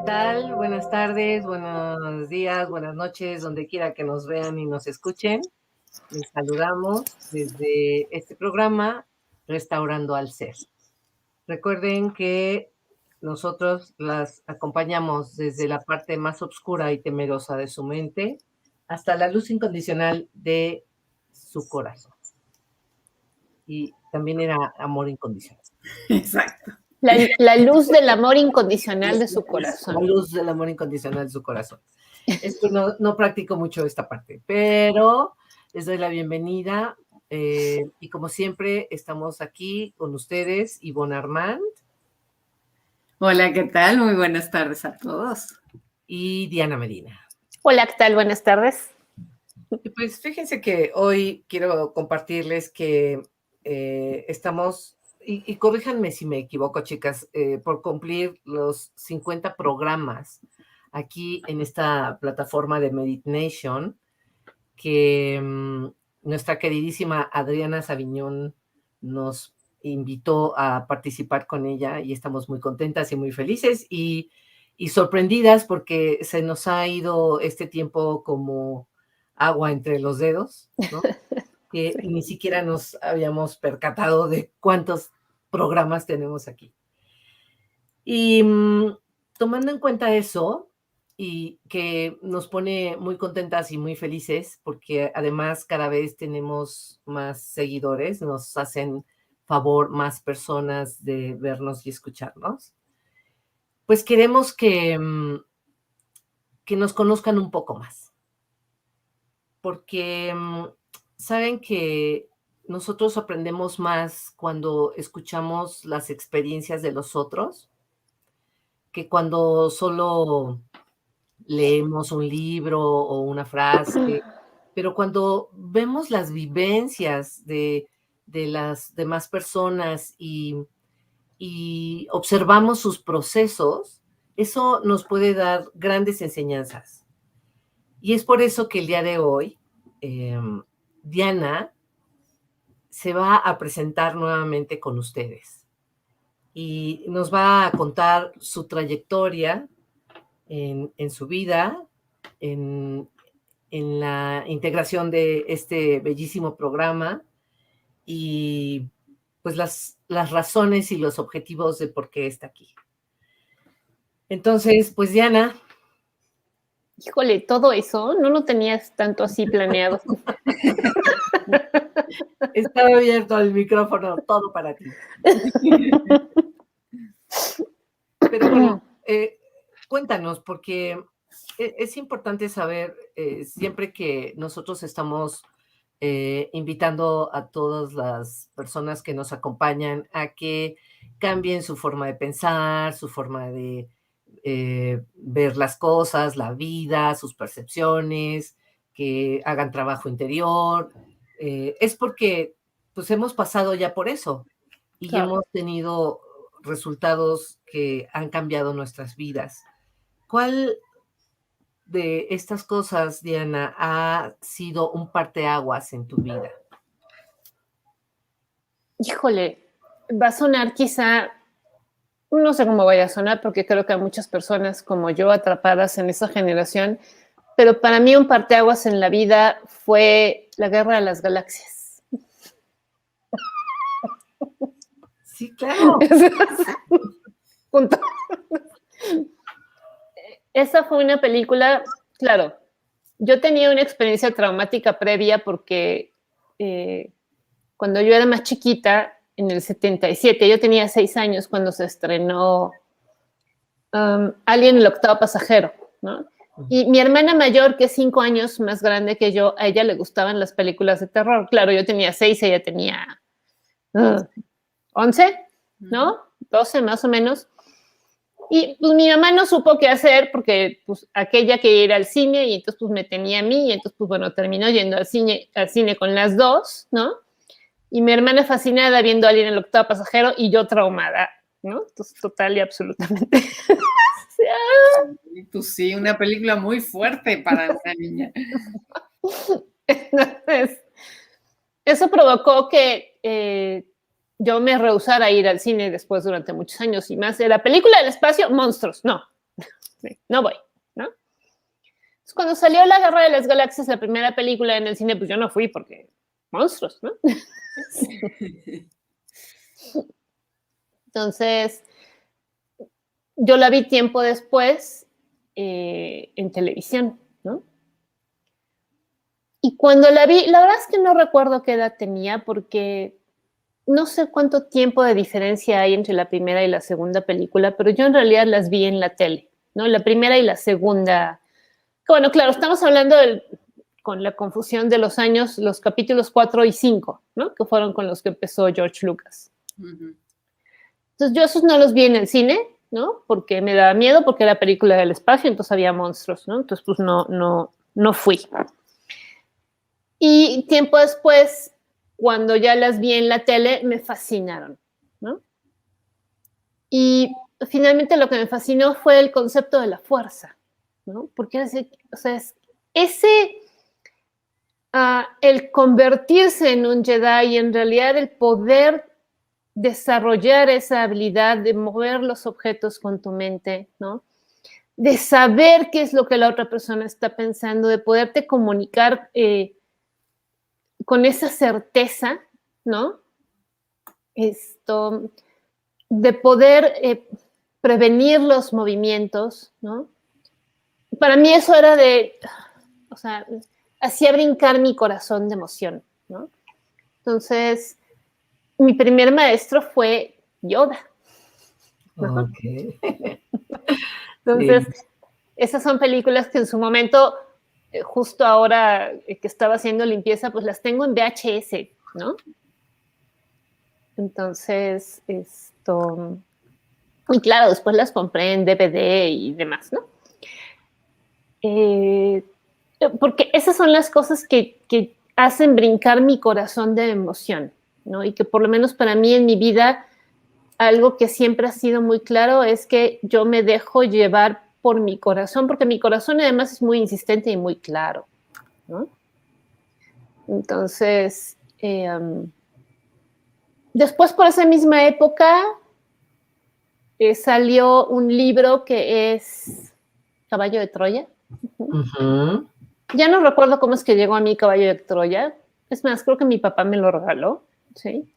tal? Buenas tardes, buenos días, buenas noches, donde quiera que nos vean y nos escuchen. Les saludamos desde este programa Restaurando al Ser. Recuerden que nosotros las acompañamos desde la parte más oscura y temerosa de su mente hasta la luz incondicional de su corazón. Y también era amor incondicional. Exacto. La luz del amor incondicional de su corazón. La luz del amor incondicional de su corazón. Es que no practico mucho esta parte, pero les doy la bienvenida y como siempre estamos aquí con ustedes, Ivonne Armand. Hola, ¿qué tal? Muy buenas tardes a todos. Y Diana Medina. Hola, ¿qué tal? Buenas tardes. Y pues fíjense que hoy quiero compartirles que estamos, y corríjanme si me equivoco, chicas, por cumplir los 50 programas aquí en esta plataforma de Meditation, que nuestra queridísima Adriana Sabiñón nos invitó a participar con ella y estamos muy contentas y muy felices y sorprendidas porque se nos ha ido este tiempo como agua entre los dedos, ¿no? Que Sí. Ni siquiera nos habíamos percatado de cuántos programas tenemos aquí. Y tomando en cuenta eso, y que nos pone muy contentas y muy felices, porque además cada vez tenemos más seguidores, nos hacen favor más personas de vernos y escucharnos, pues queremos que nos conozcan un poco más. Porque saben que nosotros aprendemos más cuando escuchamos las experiencias de los otros que cuando solo leemos un libro o una frase, pero cuando vemos las vivencias de las demás personas y observamos sus procesos, eso nos puede dar grandes enseñanzas. Y es por eso que el día de hoy, Diana se va a presentar nuevamente con ustedes y nos va a contar su trayectoria en su vida, en la integración de este bellísimo programa y pues las razones y los objetivos de por qué está aquí. Entonces, pues Diana. Híjole, todo eso no lo tenías tanto así planeado. Estaba abierto el micrófono, todo para ti. Pero bueno, cuéntanos, porque es importante saber, siempre que nosotros estamos invitando a todas las personas que nos acompañan a que cambien su forma de pensar, su forma de ver las cosas, la vida, sus percepciones, que hagan trabajo interior, es porque pues hemos pasado ya por eso y Claro. hemos tenido resultados que han cambiado nuestras vidas. ¿Cuál de estas cosas, Diana, ha sido un parteaguas en tu vida? Híjole, va a sonar quizá, no sé cómo vaya a sonar, porque creo que hay muchas personas como yo atrapadas en esa generación, pero para mí un parteaguas en la vida fue la Guerra de las Galaxias. Sí, claro. Punto. Esa fue una película, claro, yo tenía una experiencia traumática previa porque cuando yo era más chiquita, en el 77, yo tenía 6 años cuando se estrenó Alien, el octavo pasajero, ¿no? Y mi hermana mayor, que es 5 años más grande que yo, a ella le gustaban las películas de terror. Claro, yo tenía 6, ella tenía 11, ¿no? 12 más o menos. Y pues mi mamá no supo qué hacer porque pues aquella que ir al cine y entonces pues me tenía a mí y entonces pues bueno, terminó yendo al cine con las dos, ¿no? Y mi hermana fascinada viendo a Alien el octavo pasajero y yo traumada, ¿no? Entonces total y absolutamente. Pues sí, una película muy fuerte para una niña. Entonces, eso provocó que yo me rehusara a ir al cine después durante muchos años y más. De la película del espacio, monstruos, no. no voy, ¿no? Entonces, cuando salió La Guerra de las Galaxias, la primera película en el cine, pues yo no fui porque monstruos, ¿no? Entonces, yo la vi tiempo después en televisión, ¿no? Y cuando la vi, la verdad es que no recuerdo qué edad tenía porque no sé cuánto tiempo de diferencia hay entre la primera y la segunda película, pero yo en realidad las vi en la tele, ¿no? La primera y la segunda. Bueno, claro, estamos hablando con la confusión de los años, los capítulos 4 y 5, ¿no? Que fueron con los que empezó George Lucas. Uh-huh. Entonces yo esos no los vi en el cine, ¿no? Porque me daba miedo, porque era película del espacio, entonces había monstruos, ¿no? Entonces pues no fui. Y tiempo después, cuando ya las vi en la tele, me fascinaron, ¿no? Y finalmente lo que me fascinó fue el concepto de la fuerza, ¿no? Porque o sea, el convertirse en un Jedi y en realidad el poder desarrollar esa habilidad de mover los objetos con tu mente, ¿no? De saber qué es lo que la otra persona está pensando, de poderte comunicar con esa certeza, ¿no? De poder prevenir los movimientos, ¿no? Para mí eso era o sea, hacía brincar mi corazón de emoción, ¿no? Entonces, mi primer maestro fue Yoda, ¿no? Okay. Entonces, sí. Esas son películas que en su momento, justo ahora que estaba haciendo limpieza, pues las tengo en VHS, ¿no? Entonces, y claro, después las compré en DVD y demás, ¿no? Porque esas son las cosas que hacen brincar mi corazón de emoción, ¿no? Y que por lo menos para mí en mi vida, algo que siempre ha sido muy claro es que yo me dejo llevar por mi corazón, porque mi corazón además es muy insistente y muy claro, ¿no? Entonces, después por esa misma época salió un libro que es Caballo de Troya. Uh-huh. Ya no recuerdo cómo es que llegó a mí Caballo de Troya. Es más, creo que mi papá me lo regaló, ¿sí?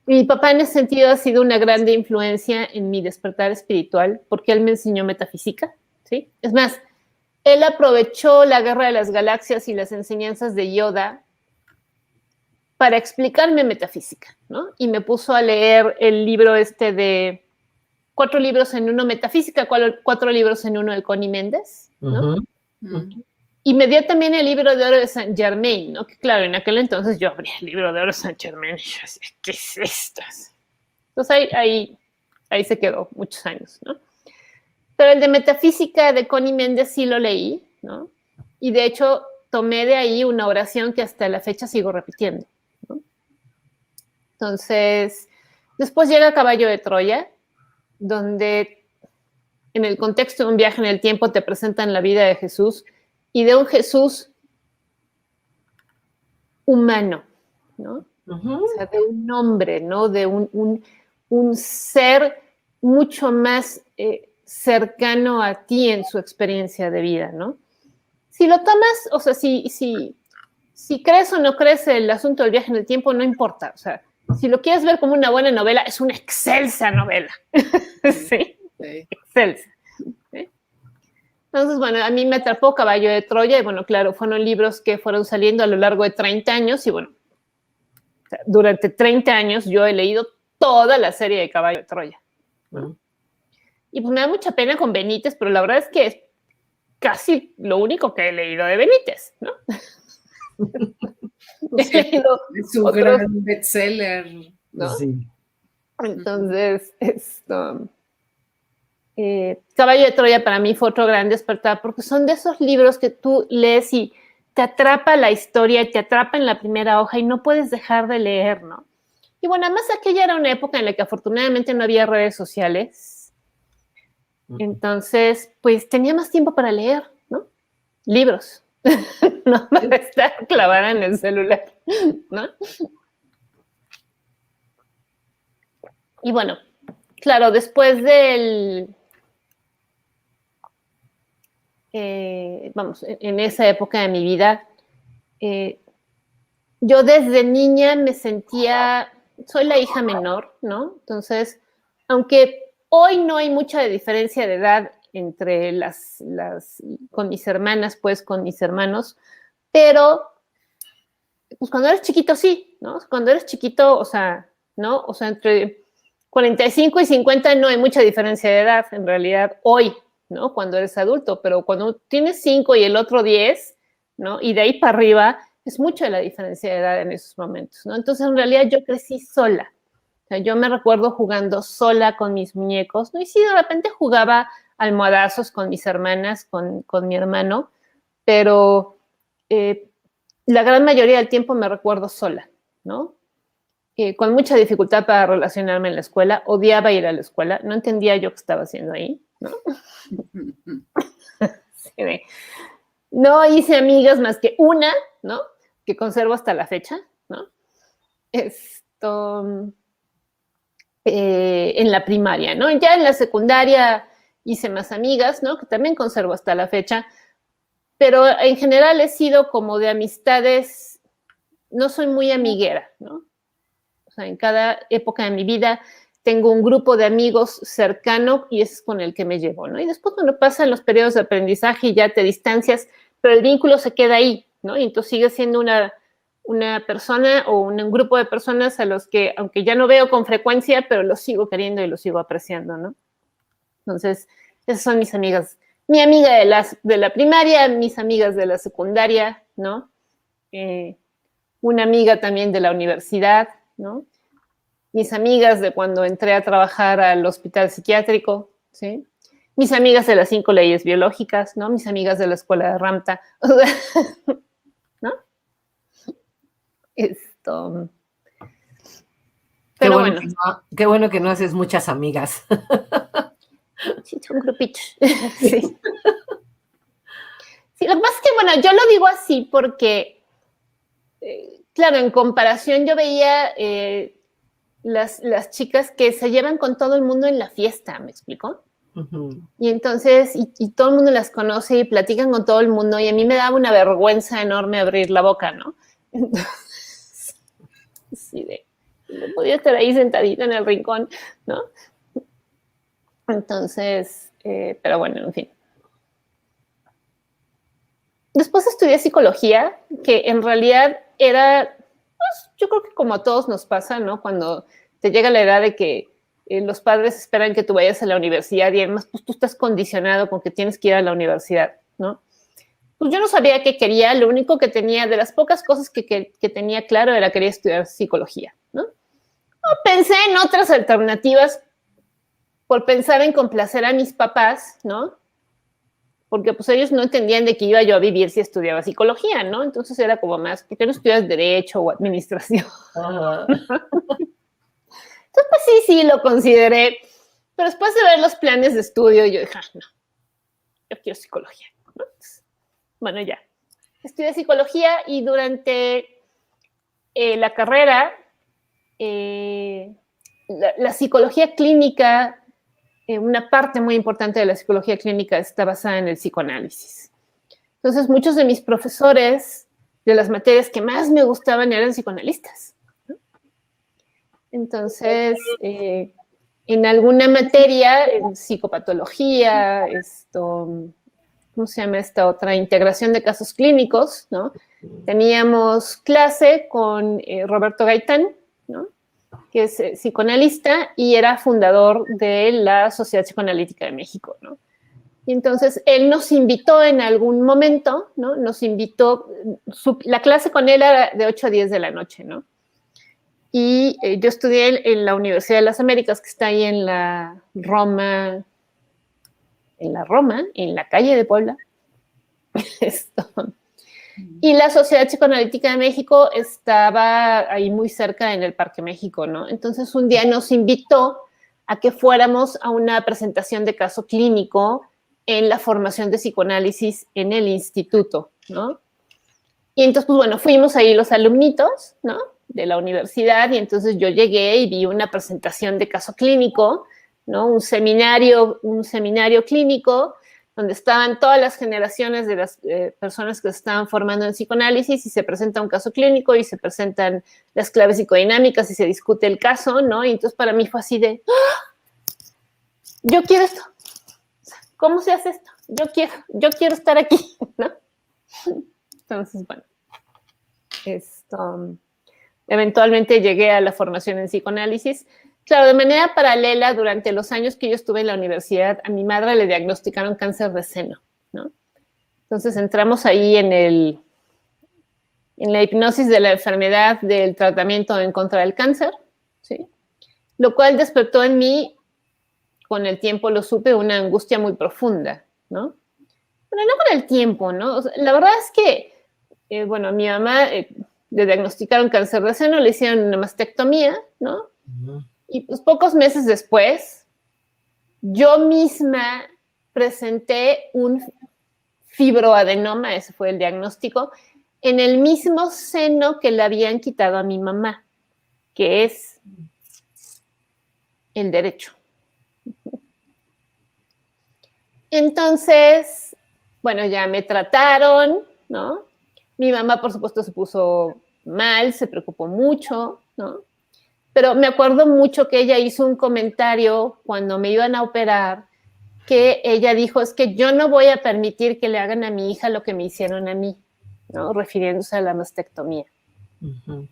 Mi papá en ese sentido ha sido una grande influencia en mi despertar espiritual porque él me enseñó metafísica, ¿sí? Es más, él aprovechó la Guerra de las Galaxias y las enseñanzas de Yoda para explicarme metafísica, ¿no? Y me puso a leer el libro de 4 libros en uno, Metafísica, 4 libros en uno de Connie Méndez, ¿no? Uh-huh. Uh-huh. Y me dio también el libro de oro de Saint Germain, ¿no? Que claro, en aquel entonces yo abrí el libro de oro de Saint Germain y yo decía, ¿qué es esto? Entonces ahí se quedó muchos años, ¿no? Pero el de Metafísica de Connie Méndez sí lo leí, ¿no? Y de hecho tomé de ahí una oración que hasta la fecha sigo repitiendo, ¿no? Entonces, después llega Caballo de Troya, donde en el contexto de un viaje en el tiempo te presentan la vida de Jesús y de un Jesús humano, ¿no? Uh-huh. O sea, de un hombre, ¿no? De un ser mucho más cercano a ti en su experiencia de vida, ¿no? Si lo tomas, o sea, si crees o no crees el asunto del viaje en el tiempo, no importa, o sea, si lo quieres ver como una buena novela, es una excelsa novela, ¿sí? Excelsa. ¿Sí? Entonces, bueno, a mí me atrapó Caballo de Troya y, bueno, claro, fueron libros que fueron saliendo a lo largo de 30 años y, bueno, durante 30 años yo he leído toda la serie de Caballo de Troya, ¿no? Y pues me da mucha pena con Benítez, pero la verdad es que es casi lo único que he leído de Benítez, ¿no? Pues es un gran bestseller, ¿no? Sí. Entonces, Caballo de Troya para mí fue otro gran despertar, porque son de esos libros que tú lees y te atrapa la historia y te atrapa en la primera hoja y no puedes dejar de leer, ¿no? Y bueno, además aquella era una época en la que afortunadamente no había redes sociales, entonces pues tenía más tiempo para leer, ¿no? Libros, no para estar clavada en el celular, ¿no? Y bueno, claro, después del vamos, en esa época de mi vida, yo desde niña me sentía, soy la hija menor, ¿no? Entonces, aunque hoy no hay mucha diferencia de edad entre con mis hermanas, pues, con mis hermanos, pero, pues, cuando eres chiquito, sí, ¿no? Cuando eres chiquito, o sea, ¿no? O sea, entre 45 y 50 no hay mucha diferencia de edad, en realidad, hoy, ¿no? Cuando eres adulto, pero cuando tienes 5 y el otro 10, ¿no? Y de ahí para arriba, es mucha la diferencia de edad en esos momentos, ¿no? Entonces, en realidad, yo crecí sola. O sea, yo me recuerdo jugando sola con mis muñecos, ¿no? Y sí, de repente jugaba almohadazos con mis hermanas, con mi hermano, pero la gran mayoría del tiempo me recuerdo sola, ¿no? Con mucha dificultad para relacionarme en la escuela, odiaba ir a la escuela, no entendía yo qué estaba haciendo ahí, ¿no? Sí, no hice amigas más que una, ¿no? Que conservo hasta la fecha, ¿no? En la primaria, ¿no? Ya en la secundaria hice más amigas, ¿no? Que también conservo hasta la fecha, pero en general he sido como de amistades, no soy muy amiguera, ¿no? O sea, en cada época de mi vida tengo un grupo de amigos cercano y ese es con el que me llevo, ¿no? Y después cuando pasan los periodos de aprendizaje y ya te distancias, pero el vínculo se queda ahí, ¿no? Y entonces sigues siendo una persona o un grupo de personas a los que, aunque ya no veo con frecuencia, pero los sigo queriendo y los sigo apreciando, ¿no? Entonces, esas son mis amigas. Mi amiga de la primaria, mis amigas de la secundaria, ¿no? Una amiga también de la universidad, ¿no? Mis amigas de cuando entré a trabajar al hospital psiquiátrico, ¿sí? Mis amigas de las 5 leyes biológicas, ¿no? Mis amigas de la escuela de Ramta, ¿no? Pero bueno. Qué bueno que no haces muchas amigas. Sí, son grupitos. Sí. Sí, lo que pasa es que, bueno, yo lo digo así porque, claro, en comparación yo veía las chicas que se llevan con todo el mundo en la fiesta, ¿me explico? Uh-huh. Y entonces, y todo el mundo las conoce y platican con todo el mundo y a mí me daba una vergüenza enorme abrir la boca, ¿no? Entonces, sí, no podía estar ahí sentadita en el rincón, ¿no? Entonces, pero bueno, en fin. Después estudié psicología, que en realidad era, pues, yo creo que como a todos nos pasa, ¿no? Cuando te llega la edad de que los padres esperan que tú vayas a la universidad y además pues, tú estás condicionado con que tienes que ir a la universidad, ¿no? Pues yo no sabía qué quería, lo único que tenía, de las pocas cosas que tenía claro era que quería estudiar psicología, ¿no? Pensé en otras alternativas por pensar en complacer a mis papás, ¿no? Porque pues ellos no entendían de qué iba yo a vivir si estudiaba psicología, ¿no? Entonces era como más, ¿por qué no estudias Derecho o Administración? Uh-huh. Entonces, pues sí, lo consideré. Pero después de ver los planes de estudio, yo dije, no, yo quiero psicología, ¿no? Entonces, bueno, ya. Estudié psicología y durante la carrera, la psicología clínica, una parte muy importante de la psicología clínica está basada en el psicoanálisis. Entonces, muchos de mis profesores de las materias que más me gustaban eran psicoanalistas, ¿no? Entonces, en alguna materia, en psicopatología, ¿cómo se llama esta otra? Integración de casos clínicos, ¿no? Teníamos clase con Roberto Gaitán, ¿no? Que es psicoanalista y era fundador de la Sociedad Psicoanalítica de México, ¿no? Y entonces él nos invitó en algún momento, ¿no? Nos invitó, la clase con él era de 8 a 10 de la noche, ¿no? Y yo estudié en la Universidad de las Américas, que está ahí en la Roma, en la calle de Puebla. Y la Sociedad Psicoanalítica de México estaba ahí muy cerca en el Parque México, ¿no? Entonces un día nos invitó a que fuéramos a una presentación de caso clínico en la formación de psicoanálisis en el instituto, ¿no? Y entonces, pues bueno, fuimos ahí los alumnitos, ¿no? De la universidad y entonces yo llegué y vi una presentación de caso clínico, ¿no? Un seminario clínico donde estaban todas las generaciones de las personas que se estaban formando en psicoanálisis y se presenta un caso clínico y se presentan las claves psicodinámicas y se discute el caso, ¿no? Y entonces para mí fue así de, ¡ah! Yo quiero esto. ¿Cómo se hace esto? Yo quiero estar aquí, ¿no? Entonces, bueno, eventualmente llegué a la formación en psicoanálisis. Claro, de manera paralela, durante los años que yo estuve en la universidad, a mi madre le diagnosticaron cáncer de seno, ¿no? Entonces entramos ahí en la hipnosis de la enfermedad, del tratamiento en contra del cáncer, ¿sí? Lo cual despertó en mí, con el tiempo lo supe, una angustia muy profunda, ¿no? Pero no con el tiempo, ¿no? O sea, la verdad es que, bueno, a mi mamá le diagnosticaron cáncer de seno, le hicieron una mastectomía, ¿no? Y pues pocos meses después, yo misma presenté un fibroadenoma, ese fue el diagnóstico, en el mismo seno que le habían quitado a mi mamá, que es el derecho. Entonces, bueno, ya me trataron, ¿no? Mi mamá, por supuesto, se puso mal, se preocupó mucho, ¿no? Pero me acuerdo mucho que ella hizo un comentario cuando me iban a operar, que ella dijo, es que yo no voy a permitir que le hagan a mi hija lo que me hicieron a mí, ¿no? Refiriéndose a la mastectomía.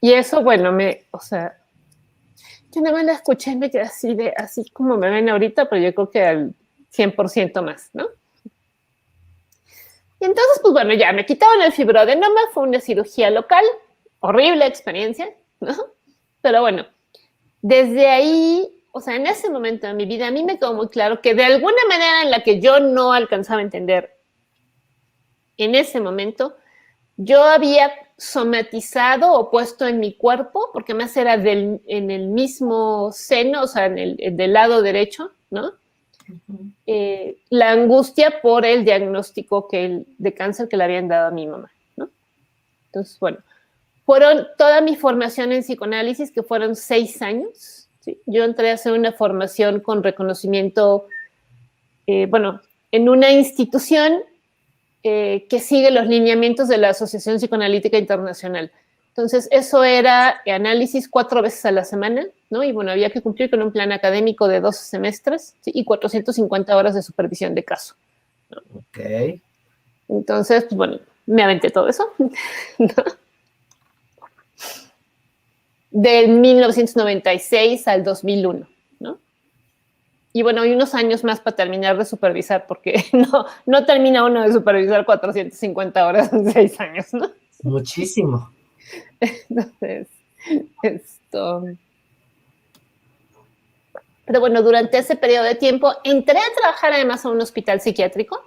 Y eso, bueno, o sea, yo no me la escuché y me quedé así como me ven ahorita, pero yo creo que al 100% más, ¿no? Y entonces, pues bueno, ya me quitaron el fibroadenoma, fue una cirugía local, horrible experiencia, ¿no? Pero bueno, desde ahí, o sea, en ese momento de mi vida, a mí me quedó muy claro que de alguna manera en la que yo no alcanzaba a entender en ese momento, yo había somatizado o puesto en mi cuerpo, porque más era en el mismo seno, o sea, del lado derecho, ¿no? La angustia por el diagnóstico de cáncer que le habían dado a mi mamá, ¿no? Entonces, bueno, fueron toda mi formación en psicoanálisis, que fueron 6 años, ¿sí? Yo entré a hacer una formación con reconocimiento, bueno, en una institución que sigue los lineamientos de la Asociación Psicoanalítica Internacional. Entonces, eso era análisis 4 veces a la semana, ¿no? Y bueno, había que cumplir con un plan académico de 12 semestres, ¿sí? Y 450 horas de supervisión de caso, ¿no? Ok. Entonces, pues bueno, me aventé todo eso, ¿no? De 1996 al 2001, ¿no? Y bueno, hay unos años más para terminar de supervisar, porque no termina uno de supervisar 450 horas en 6 años, ¿no? Muchísimo. Entonces, pero bueno, durante ese periodo de tiempo entré a trabajar además a un hospital psiquiátrico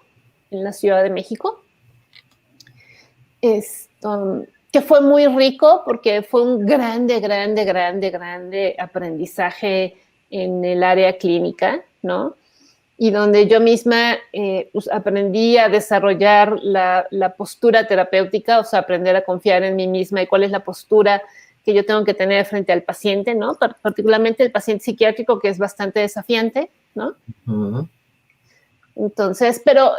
en la Ciudad de México, que fue muy rico porque fue un grande aprendizaje en el área clínica, ¿no? Y donde yo misma pues aprendí a desarrollar la postura terapéutica, o sea, aprender a confiar en mí misma y cuál es la postura que yo tengo que tener frente al paciente, ¿no? Particularmente el paciente psiquiátrico, que es bastante desafiante, ¿no? Entonces, pero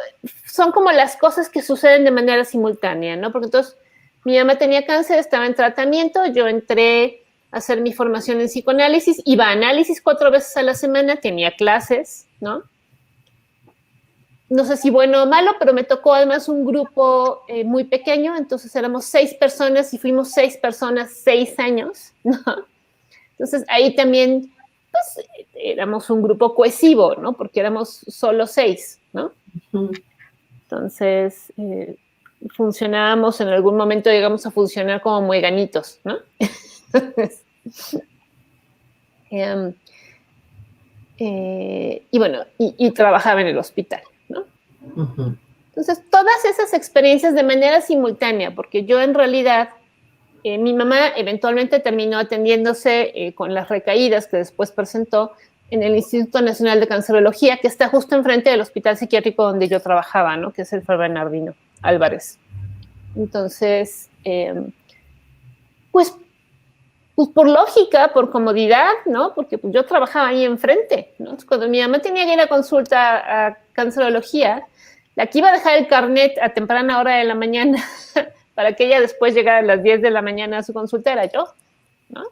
son como las cosas que suceden de manera simultánea, ¿no? Porque entonces mi mamá tenía cáncer, estaba en tratamiento, yo entré a hacer mi formación en psicoanálisis, iba a análisis 4 veces a la semana, tenía clases, ¿no? No sé si bueno o malo, pero me tocó además un grupo muy pequeño, entonces éramos 6 personas y fuimos 6 personas 6 años, ¿no? Entonces ahí también, pues, éramos un grupo cohesivo, ¿no? Porque éramos solo 6, ¿no? Entonces, funcionábamos, en algún momento llegamos a funcionar como mueganitos, ¿no? Entonces, y bueno, y trabajaba en el hospital, ¿no? Entonces, todas esas experiencias de manera simultánea, porque yo en realidad, mi mamá eventualmente terminó atendiéndose con las recaídas que después presentó en el Instituto Nacional de Cancerología, que está justo enfrente del hospital psiquiátrico donde yo trabajaba, ¿no? Que es el Fray Bernardino Álvarez. Entonces, pues por lógica, por comodidad, ¿no? Porque pues, yo trabajaba ahí enfrente, ¿no? Entonces, cuando mi mamá tenía que ir a consulta a cancerología, La que iba a dejar el carnet a temprana hora de la mañana para que ella después llegara a las 10 de la mañana a su consulta era yo, ¿no?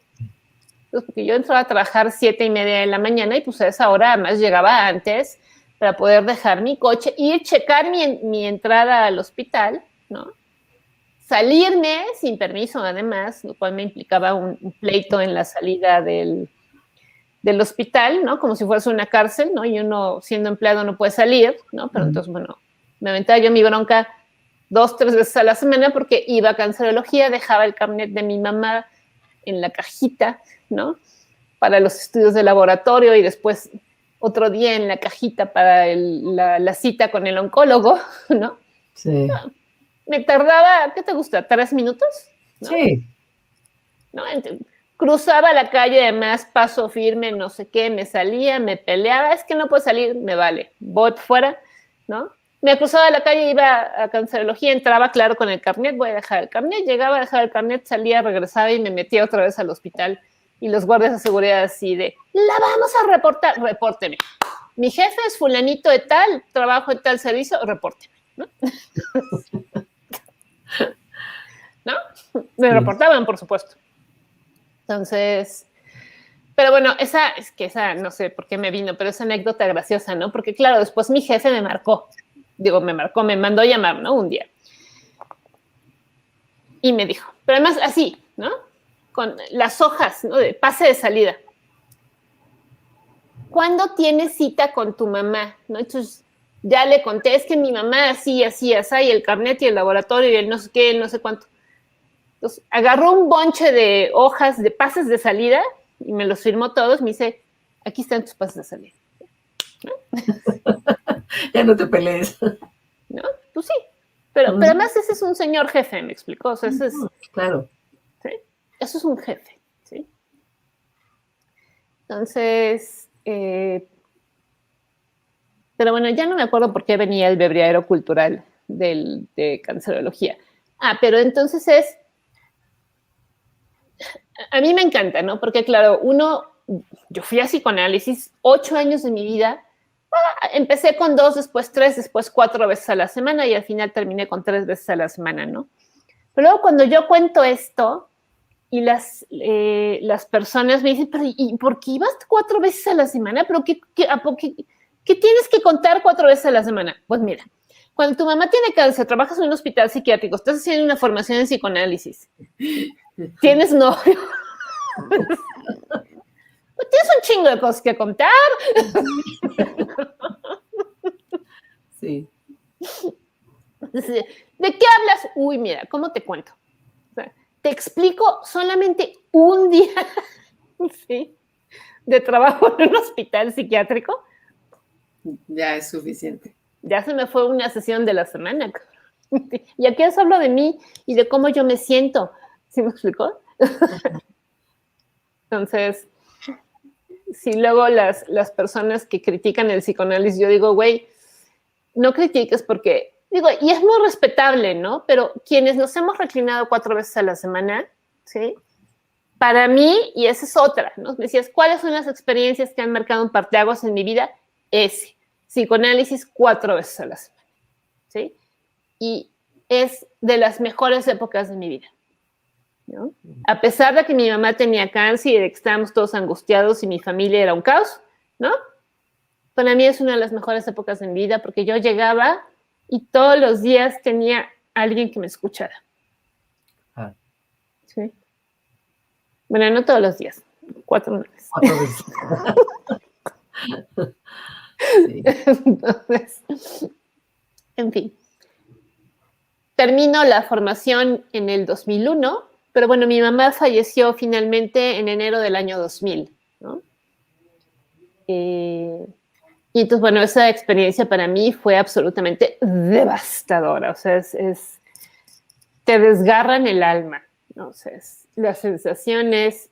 Entonces, porque yo entraba a trabajar 7:30 de la mañana y pues a esa hora además llegaba antes para poder dejar mi coche, ir checar mi entrada al hospital, ¿no? Salirme sin permiso además, lo cual me implicaba un pleito en la salida del hospital, ¿no? Como si fuese una cárcel, ¿no? Y uno siendo empleado no puede salir, ¿no? Pero entonces, bueno, me aventaba yo mi bronca 2, 3 veces a la semana porque iba a cancerología, dejaba el carnet de mi mamá en la cajita, ¿no? Para los estudios de laboratorio y después otro día en la cajita para la cita con el oncólogo, ¿no? Sí. No, me tardaba, ¿qué te gusta? ¿3 minutos? ¿No? Sí. ¿No? Cruzaba la calle, además, paso firme, no sé qué, me salía, me peleaba, es que no puedo salir, me vale, voy fuera, ¿no? Me cruzaba la calle, iba a cancerología, entraba, claro, con el carnet, voy a dejar el carnet, llegaba a dejar el carnet, salía, regresaba y me metía otra vez al hospital. Y los guardias de seguridad así de, la vamos a reportar, repórteme. Mi jefe es fulanito de tal, trabajo en tal servicio, repórteme, ¿no? ¿No? Me reportaban, por supuesto. Entonces, pero bueno, esa no sé por qué me vino, pero esa anécdota graciosa, ¿no? Porque claro, después mi jefe me marcó, me mandó llamar, ¿no? Un día. Y me dijo, pero además así, ¿no? Con las hojas, ¿no? De pase de salida. ¿Cuándo tienes cita con tu mamá? ¿No? Entonces, ya le conté, es que mi mamá así, así, así, y el carnet y el laboratorio y el no sé qué, el no sé cuánto. Entonces, agarró un bonche de hojas de pases de salida y me los firmó todos. Me dice, aquí están tus pases de salida. ¿No? Ya no te pelees. ¿No? Pues sí. Pero además ese es un señor jefe, me explicó. O sea, ese es, claro. ¿sí? Eso es un jefe, ¿sí? Entonces, pero bueno, ya no me acuerdo por qué venía el breviario cultural de cancerología. Pero entonces a mí me encanta, ¿no? Porque claro, yo fui a psicoanálisis 8 años de mi vida, empecé con 2, después 3, después 4 veces a la semana y al final terminé con 3 veces a la semana, ¿no? Pero luego cuando yo cuento esto y las personas me dicen, pero ¿y por qué ibas 4 veces a la semana? ¿Pero qué tienes que contar 4 veces a la semana? Pues mira, cuando tu mamá tiene cáncer, trabajas en un hospital psiquiátrico, estás haciendo una formación en psicoanálisis, tienes novio, pues tienes un chingo de cosas que contar. Sí. ¿De qué hablas? Uy, mira, ¿cómo te cuento? O sea, te explico solamente un día, ¿sí?, de trabajo en un hospital psiquiátrico. Ya es suficiente. Ya se me fue una sesión de la semana. Y aquí os hablo de mí y de cómo yo me siento. ¿Sí me explicó? Entonces, si luego las personas que critican el psicoanálisis, yo digo, güey, no critiques porque, digo, y es muy respetable, ¿no? Pero quienes nos hemos reclinado 4 veces a la semana, ¿sí? Para mí, y esa es otra, ¿no? Me decías, ¿cuáles son las experiencias que han marcado un parteaguas en mi vida? Psicoanálisis 4 veces a la semana, ¿sí? Y es de las mejores épocas de mi vida, ¿no? A pesar de que mi mamá tenía cáncer y de que estábamos todos angustiados y mi familia era un caos, ¿no? Para mí es una de las mejores épocas de mi vida porque yo llegaba y todos los días tenía alguien que me escuchara. ¿Sí? Bueno, no todos los días, 4 veces. 4 veces. Sí. Entonces, en fin. Termino la formación en el 2001, pero bueno, mi mamá falleció finalmente en enero del año 2000, ¿no? Y entonces, bueno, esa experiencia para mí fue absolutamente devastadora. O sea, te desgarran el alma, ¿no? O sea, la sensación es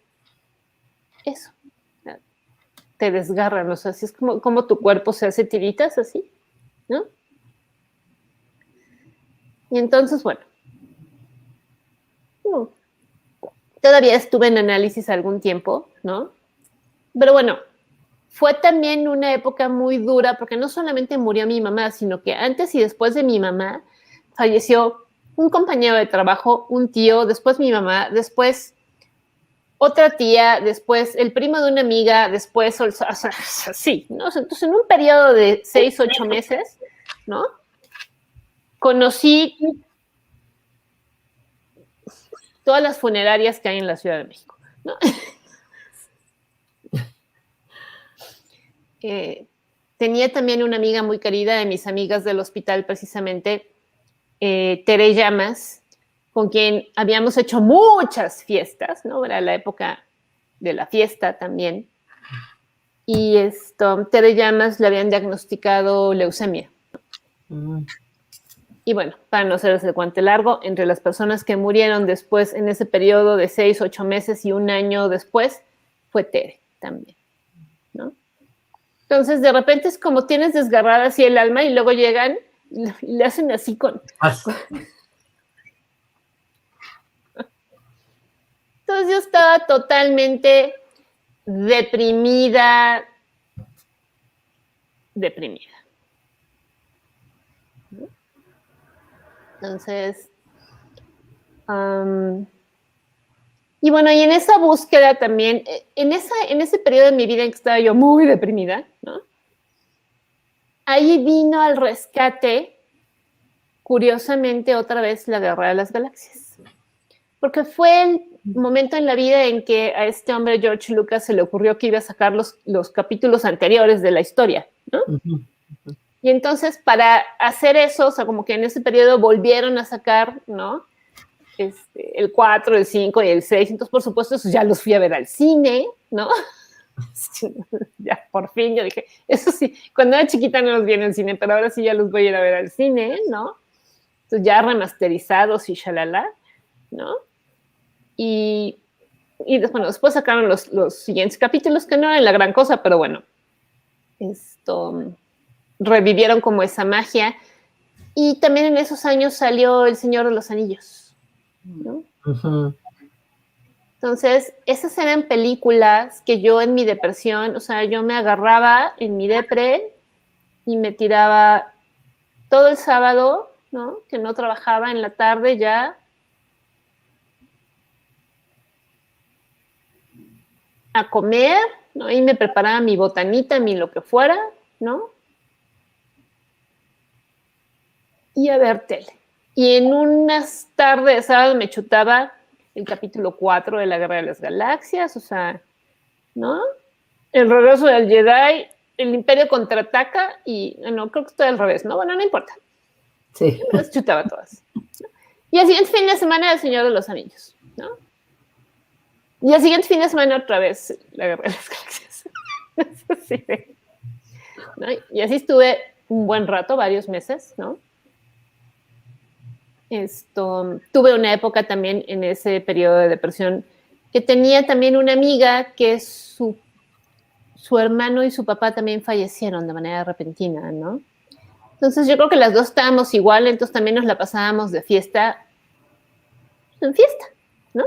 eso. Te desgarran, o sea, así es como tu cuerpo se hace tiritas así, ¿no? Y entonces, bueno, todavía estuve en análisis algún tiempo, ¿no? Pero bueno, fue también una época muy dura, porque no solamente murió mi mamá, sino que antes y después de mi mamá falleció un compañero de trabajo, un tío, después mi mamá, después otra tía, después el primo de una amiga, después, o sea, sí, ¿no? Entonces, en un periodo de 6, 8 meses, ¿no? Conocí todas las funerarias que hay en la Ciudad de México, ¿no? Tenía también una amiga muy querida de mis amigas del hospital, precisamente, Tere Llamas, con quien habíamos hecho muchas fiestas, ¿no? Era la época de la fiesta también. Y Tere Llamas le habían diagnosticado leucemia. Y bueno, para no hacerles el cuento largo, entre las personas que murieron después, en ese periodo de 6, 8 meses y un año después, fue Tere también, ¿no? Entonces, de repente es como tienes desgarrada así el alma y luego llegan y le hacen así con... Entonces yo estaba totalmente deprimida. Entonces, y bueno, y en esa búsqueda también, en ese periodo de mi vida en que estaba yo muy deprimida, ¿no? Ahí vino al rescate, curiosamente, otra vez la Guerra de las Galaxias. Porque fue el momento en la vida en que a este hombre, George Lucas, se le ocurrió que iba a sacar los capítulos anteriores de la historia, ¿no? Y entonces, para hacer eso, o sea, como que en ese periodo volvieron a sacar, ¿no? El 4, el 5 y el 6. Entonces, por supuesto, eso ya los fui a ver al cine, ¿no? Ya, por fin, yo dije, eso sí, cuando era chiquita no los vi en el cine, pero ahora sí ya los voy a ir a ver al cine, ¿no? Entonces, ya remasterizados y shalala, ¿no? Y bueno, después sacaron los siguientes capítulos, que no eran la gran cosa, pero bueno, revivieron como esa magia. Y también en esos años salió El Señor de los Anillos, ¿no? Entonces, esas eran películas que yo en mi depresión, o sea, yo me agarraba en mi depre y me tiraba todo el sábado, ¿no? Que no trabajaba en la tarde ya, a comer, ¿no? Y me preparaba mi botanita, mi lo que fuera, ¿no? Y a ver tele. Y en unas tardes de sábado me chutaba el capítulo 4 de la Guerra de las Galaxias, o sea, ¿no? El regreso del Jedi, el Imperio contraataca y, no, creo que está al revés, ¿no? Bueno, no importa. Sí. Yo me las chutaba todas, ¿no? Y al siguiente fin de semana El Señor de los Anillos, ¿no? Y al siguiente fin de semana otra vez la Guerra de las Galaxias. Sí, ¿no? Y así estuve un buen rato, varios meses, ¿no? Tuve una época también en ese periodo de depresión que tenía también una amiga que su hermano y su papá también fallecieron de manera repentina, ¿no? Entonces yo creo que las dos estábamos igual, entonces también nos la pasábamos de fiesta en fiesta, ¿no?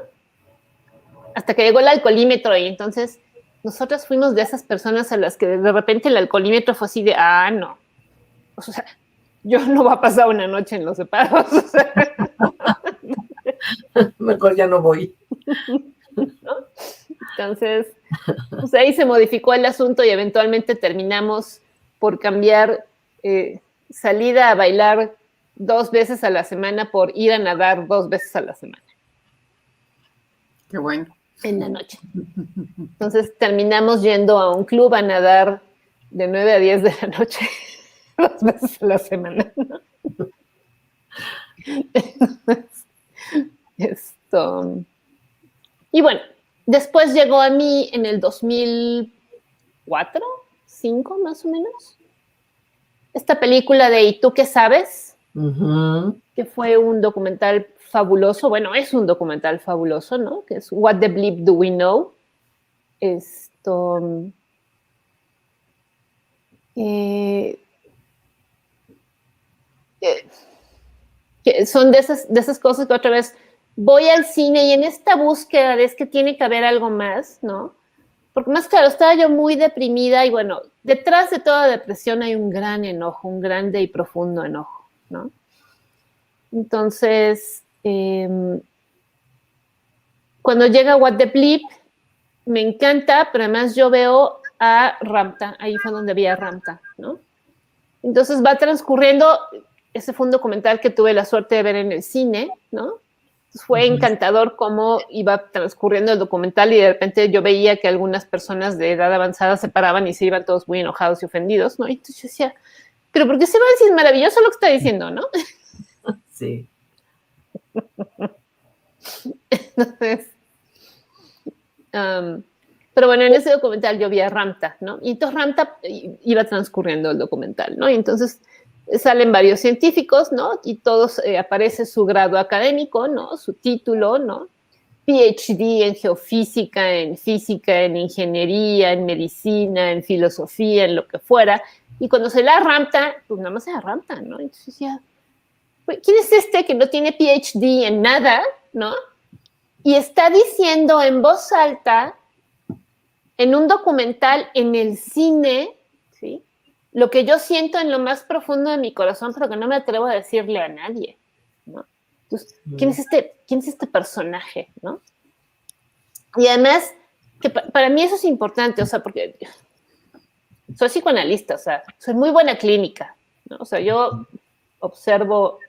Hasta que llegó el alcoholímetro y entonces nosotras fuimos de esas personas a las que de repente el alcoholímetro fue así de, no. O sea, yo no voy a pasar una noche en los separos. O sea, mejor ya no voy. ¿no? Entonces, pues ahí se modificó el asunto y eventualmente terminamos por cambiar salida a bailar 2 veces a la semana por ir a nadar 2 veces a la semana. Qué bueno. En la noche. Entonces terminamos yendo a un club a nadar de 9 a 10 de la noche 2 veces a la semana, ¿no? Y bueno, después llegó a mí en el 2004, 2005 más o menos, esta película de ¿Y tú qué sabes? Que fue un documental fabuloso, bueno, es un documental fabuloso, ¿no? Que es What the Bleep Do We Know? Que son de esas cosas que otra vez voy al cine y en esta búsqueda de es que tiene que haber algo más, ¿no? porque más claro, estaba yo muy deprimida y bueno, detrás de toda depresión hay un gran enojo, un grande y profundo enojo, ¿no? Entonces, cuando llega What the Bleep, me encanta, pero además yo veo a Ramta, ahí fue donde vi a Ramta, ¿no? Entonces va transcurriendo, ese fue un documental que tuve la suerte de ver en el cine, ¿no? Fue encantador cómo iba transcurriendo el documental y de repente yo veía que algunas personas de edad avanzada se paraban y se iban todos muy enojados y ofendidos, ¿no? Y entonces yo decía, ¿pero por qué se van si es maravilloso lo que está diciendo, no? Sí. Entonces, pero bueno, en ese documental yo vi a Ramta, ¿no? Y entonces Ramta iba transcurriendo el documental, ¿no? Y entonces salen varios científicos, ¿no? Y todos aparece su grado académico, ¿no? Su título, ¿no? PhD en geofísica, en ingeniería, en medicina, en filosofía, en lo que fuera. Y cuando se la Ramta, pues nada más era Ramta, ¿no? Entonces decía, ¿quién es este que no tiene PhD en nada, ¿no? Y está diciendo en voz alta, en un documental, en el cine, ¿sí? Lo que yo siento en lo más profundo de mi corazón, pero que no me atrevo a decirle a nadie, ¿no? Entonces, ¿quién es este personaje, no? Y además, que para mí eso es importante, o sea, porque soy psicoanalista, o sea, soy muy buena clínica, ¿no? O sea, yo observo,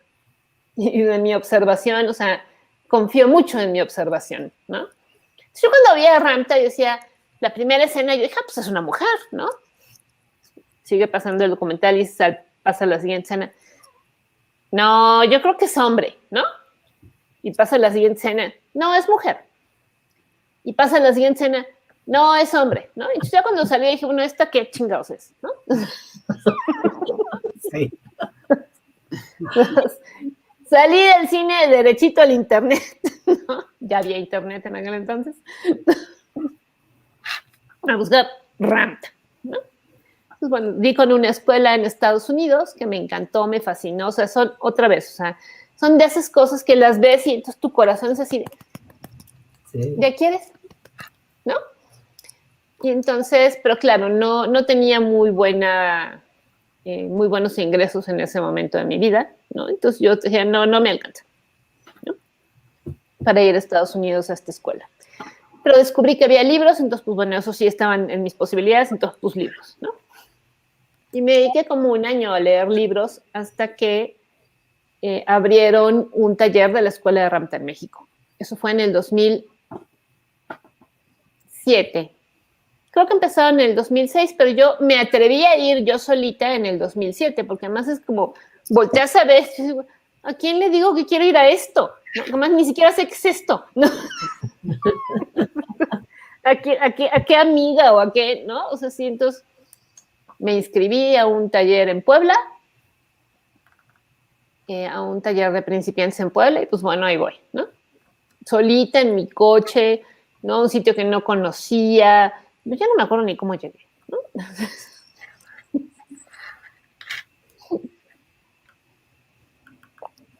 y de mi observación, o sea, confío mucho en mi observación, ¿no? Entonces, yo cuando vi a Ramta, yo decía, la primera escena, yo dije, pues es una mujer, ¿no? Sigue pasando el documental y pasa la siguiente escena. No, yo creo que es hombre, ¿no? Y pasa la siguiente escena. No, es mujer. Y pasa la siguiente escena. No, es hombre, ¿no? Entonces ya cuando salí dije, bueno, ¿esta qué chingados es, no? Sí. Entonces, salí del cine derechito al internet, ¿no? Ya había internet en aquel entonces. A buscar Ramta, ¿no? Pues bueno, di con una escuela en Estados Unidos que me encantó, me fascinó, o sea, son otra vez, o sea, son de esas cosas que las ves y entonces tu corazón es así de, Sí. ¿ya quieres? ¿No? Y entonces, pero claro, no tenía muy buenos ingresos en ese momento de mi vida, ¿no? Entonces yo decía, no me alcanza, ¿no? Para ir a Estados Unidos a esta escuela. Pero descubrí que había libros, entonces, pues bueno, eso sí estaban en mis posibilidades, entonces, pues libros, ¿no? Y me dediqué como un año a leer libros hasta que abrieron un taller de la Escuela de Ramta en México. Eso fue en el 2007. Creo que empezaron en el 2006, pero yo me atreví a ir yo solita en el 2007, porque además es como, volteas a ver, ¿a quién le digo que quiero ir a esto? ¿No? Además, ni siquiera sé qué es esto, ¿no? ¿A qué amiga o a qué, no? O sea, sí, entonces me inscribí a un taller en Puebla, a un taller de principiantes en Puebla, y pues bueno, ahí voy, ¿no? Solita en mi coche, ¿no? Un sitio que no conocía, ya no me acuerdo ni cómo llegué, ¿no?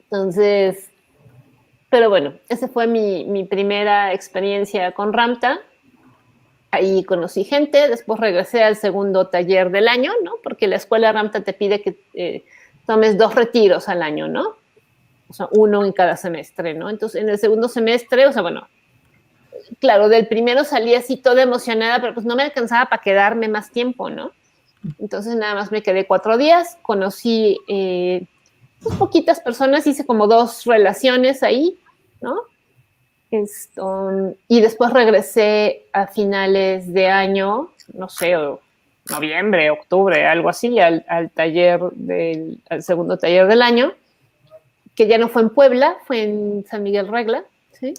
Entonces, pero bueno, esa fue mi primera experiencia con Ramta. Ahí conocí gente, después regresé al segundo taller del año, ¿no? Porque la escuela Ramta te pide que tomes 2 retiros al año, ¿no? O sea, 1 en cada semestre, ¿no? Entonces, en el segundo semestre, o sea, bueno, claro, del primero salí así toda emocionada, pero pues no me alcanzaba para quedarme más tiempo, ¿no? Entonces, nada más me quedé 4 días, conocí pues, poquitas personas, hice como 2 relaciones ahí, ¿no? Y después regresé a finales de año, no sé, noviembre, octubre, algo así, al segundo taller del año, que ya no fue en Puebla, fue en San Miguel Regla, ¿sí?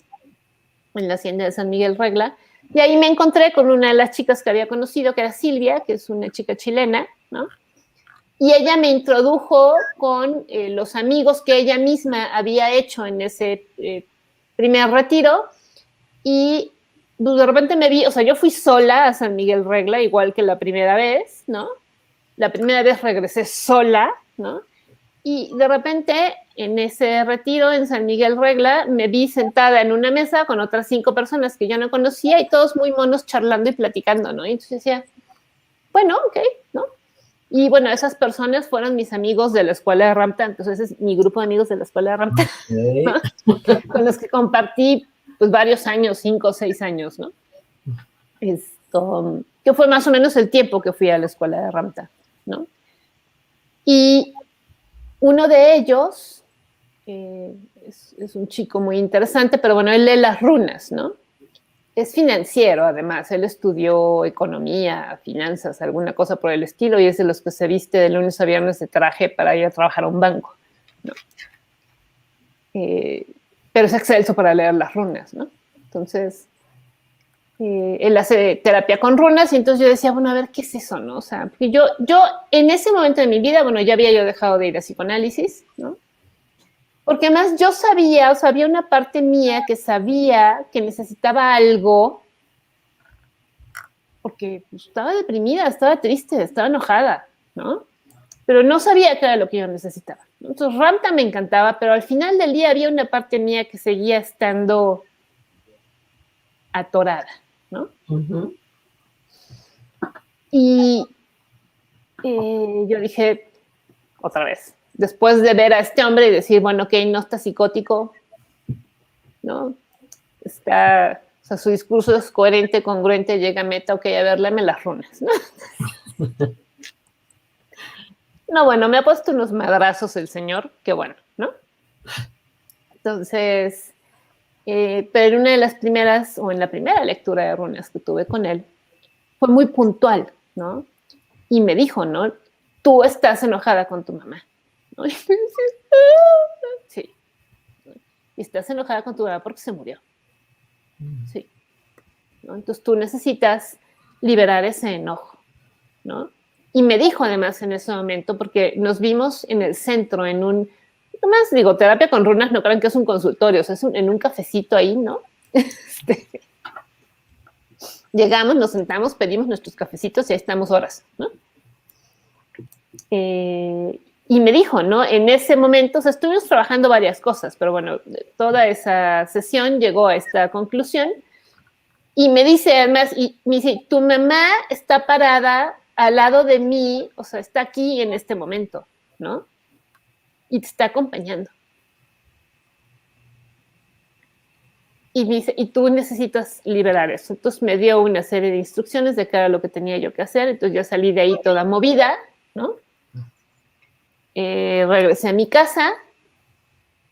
En la hacienda de San Miguel Regla. Y ahí me encontré con una de las chicas que había conocido, que era Silvia, que es una chica chilena, ¿no? Y ella me introdujo con los amigos que ella misma había hecho en ese primer retiro. Y de repente me vi, o sea, yo fui sola a San Miguel Regla, igual que la primera vez, ¿no? La primera vez regresé sola, ¿no? Y de repente en ese retiro en San Miguel Regla, me vi sentada en una mesa con otras 5 personas que yo no conocía y todos muy monos charlando y platicando, ¿no? Y entonces decía, bueno, ok, ¿no? Y bueno, esas personas fueron mis amigos de la escuela de Ramta, entonces ese es mi grupo de amigos de la escuela de Ramta, ¿no? Con los que compartí pues varios años, 5 o 6 años, ¿no? Esto, que fue más o menos el tiempo que fui a la escuela de Ramta, ¿no? Y uno de ellos es un chico muy interesante, pero bueno, él lee las runas, ¿no? Es financiero, además. Él estudió economía, finanzas, alguna cosa por el estilo, y es de los que se viste de lunes a viernes de traje para ir a trabajar a un banco, ¿no? Pero es excelso para leer las runas, ¿no? Entonces, él hace terapia con runas y entonces yo decía, bueno, a ver, ¿qué es eso, no? O sea, porque yo en ese momento de mi vida, bueno, ya había yo dejado de ir a psicoanálisis, ¿no? Porque además yo sabía, o sea, había una parte mía que sabía que necesitaba algo porque pues, estaba deprimida, estaba triste, estaba enojada, ¿no? Pero no sabía qué era lo que yo necesitaba. Entonces, Ramta me encantaba, pero al final del día había una parte mía que seguía estando atorada, ¿no? Ujú. Y yo dije, otra vez, después de ver a este hombre y decir, bueno, ok, no está psicótico, ¿no? Está, o sea, su discurso es coherente, congruente, llega a meta, ok, a ver, léeme las runas, ¿no? No, bueno, me ha puesto unos madrazos el señor, qué bueno, ¿no? Entonces, pero en una de las primeras, o en la primera lectura de runas que tuve con él, fue muy puntual, ¿no? Y me dijo, ¿no? Tú estás enojada con tu mamá, ¿no? Y me dice, sí. Y estás enojada con tu mamá porque se murió. Sí. ¿No? Entonces tú necesitas liberar ese enojo, ¿no? Y me dijo además en ese momento, porque nos vimos en el centro, en un, además digo, terapia con runas, no crean que es un consultorio, o sea, es en un cafecito ahí, ¿no? Llegamos, nos sentamos, pedimos nuestros cafecitos y ahí estamos horas, ¿no? Y me dijo, ¿no? En ese momento, o sea, estuvimos trabajando varias cosas, pero bueno, toda esa sesión llegó a esta conclusión y me dice además, y me dice, tu mamá está parada al lado de mí, o sea, está aquí en este momento, ¿no? Y te está acompañando. Y me dice, y tú necesitas liberar eso. Entonces me dio una serie de instrucciones de qué era lo que tenía yo que hacer. Entonces yo salí de ahí toda movida, ¿no? Regresé a mi casa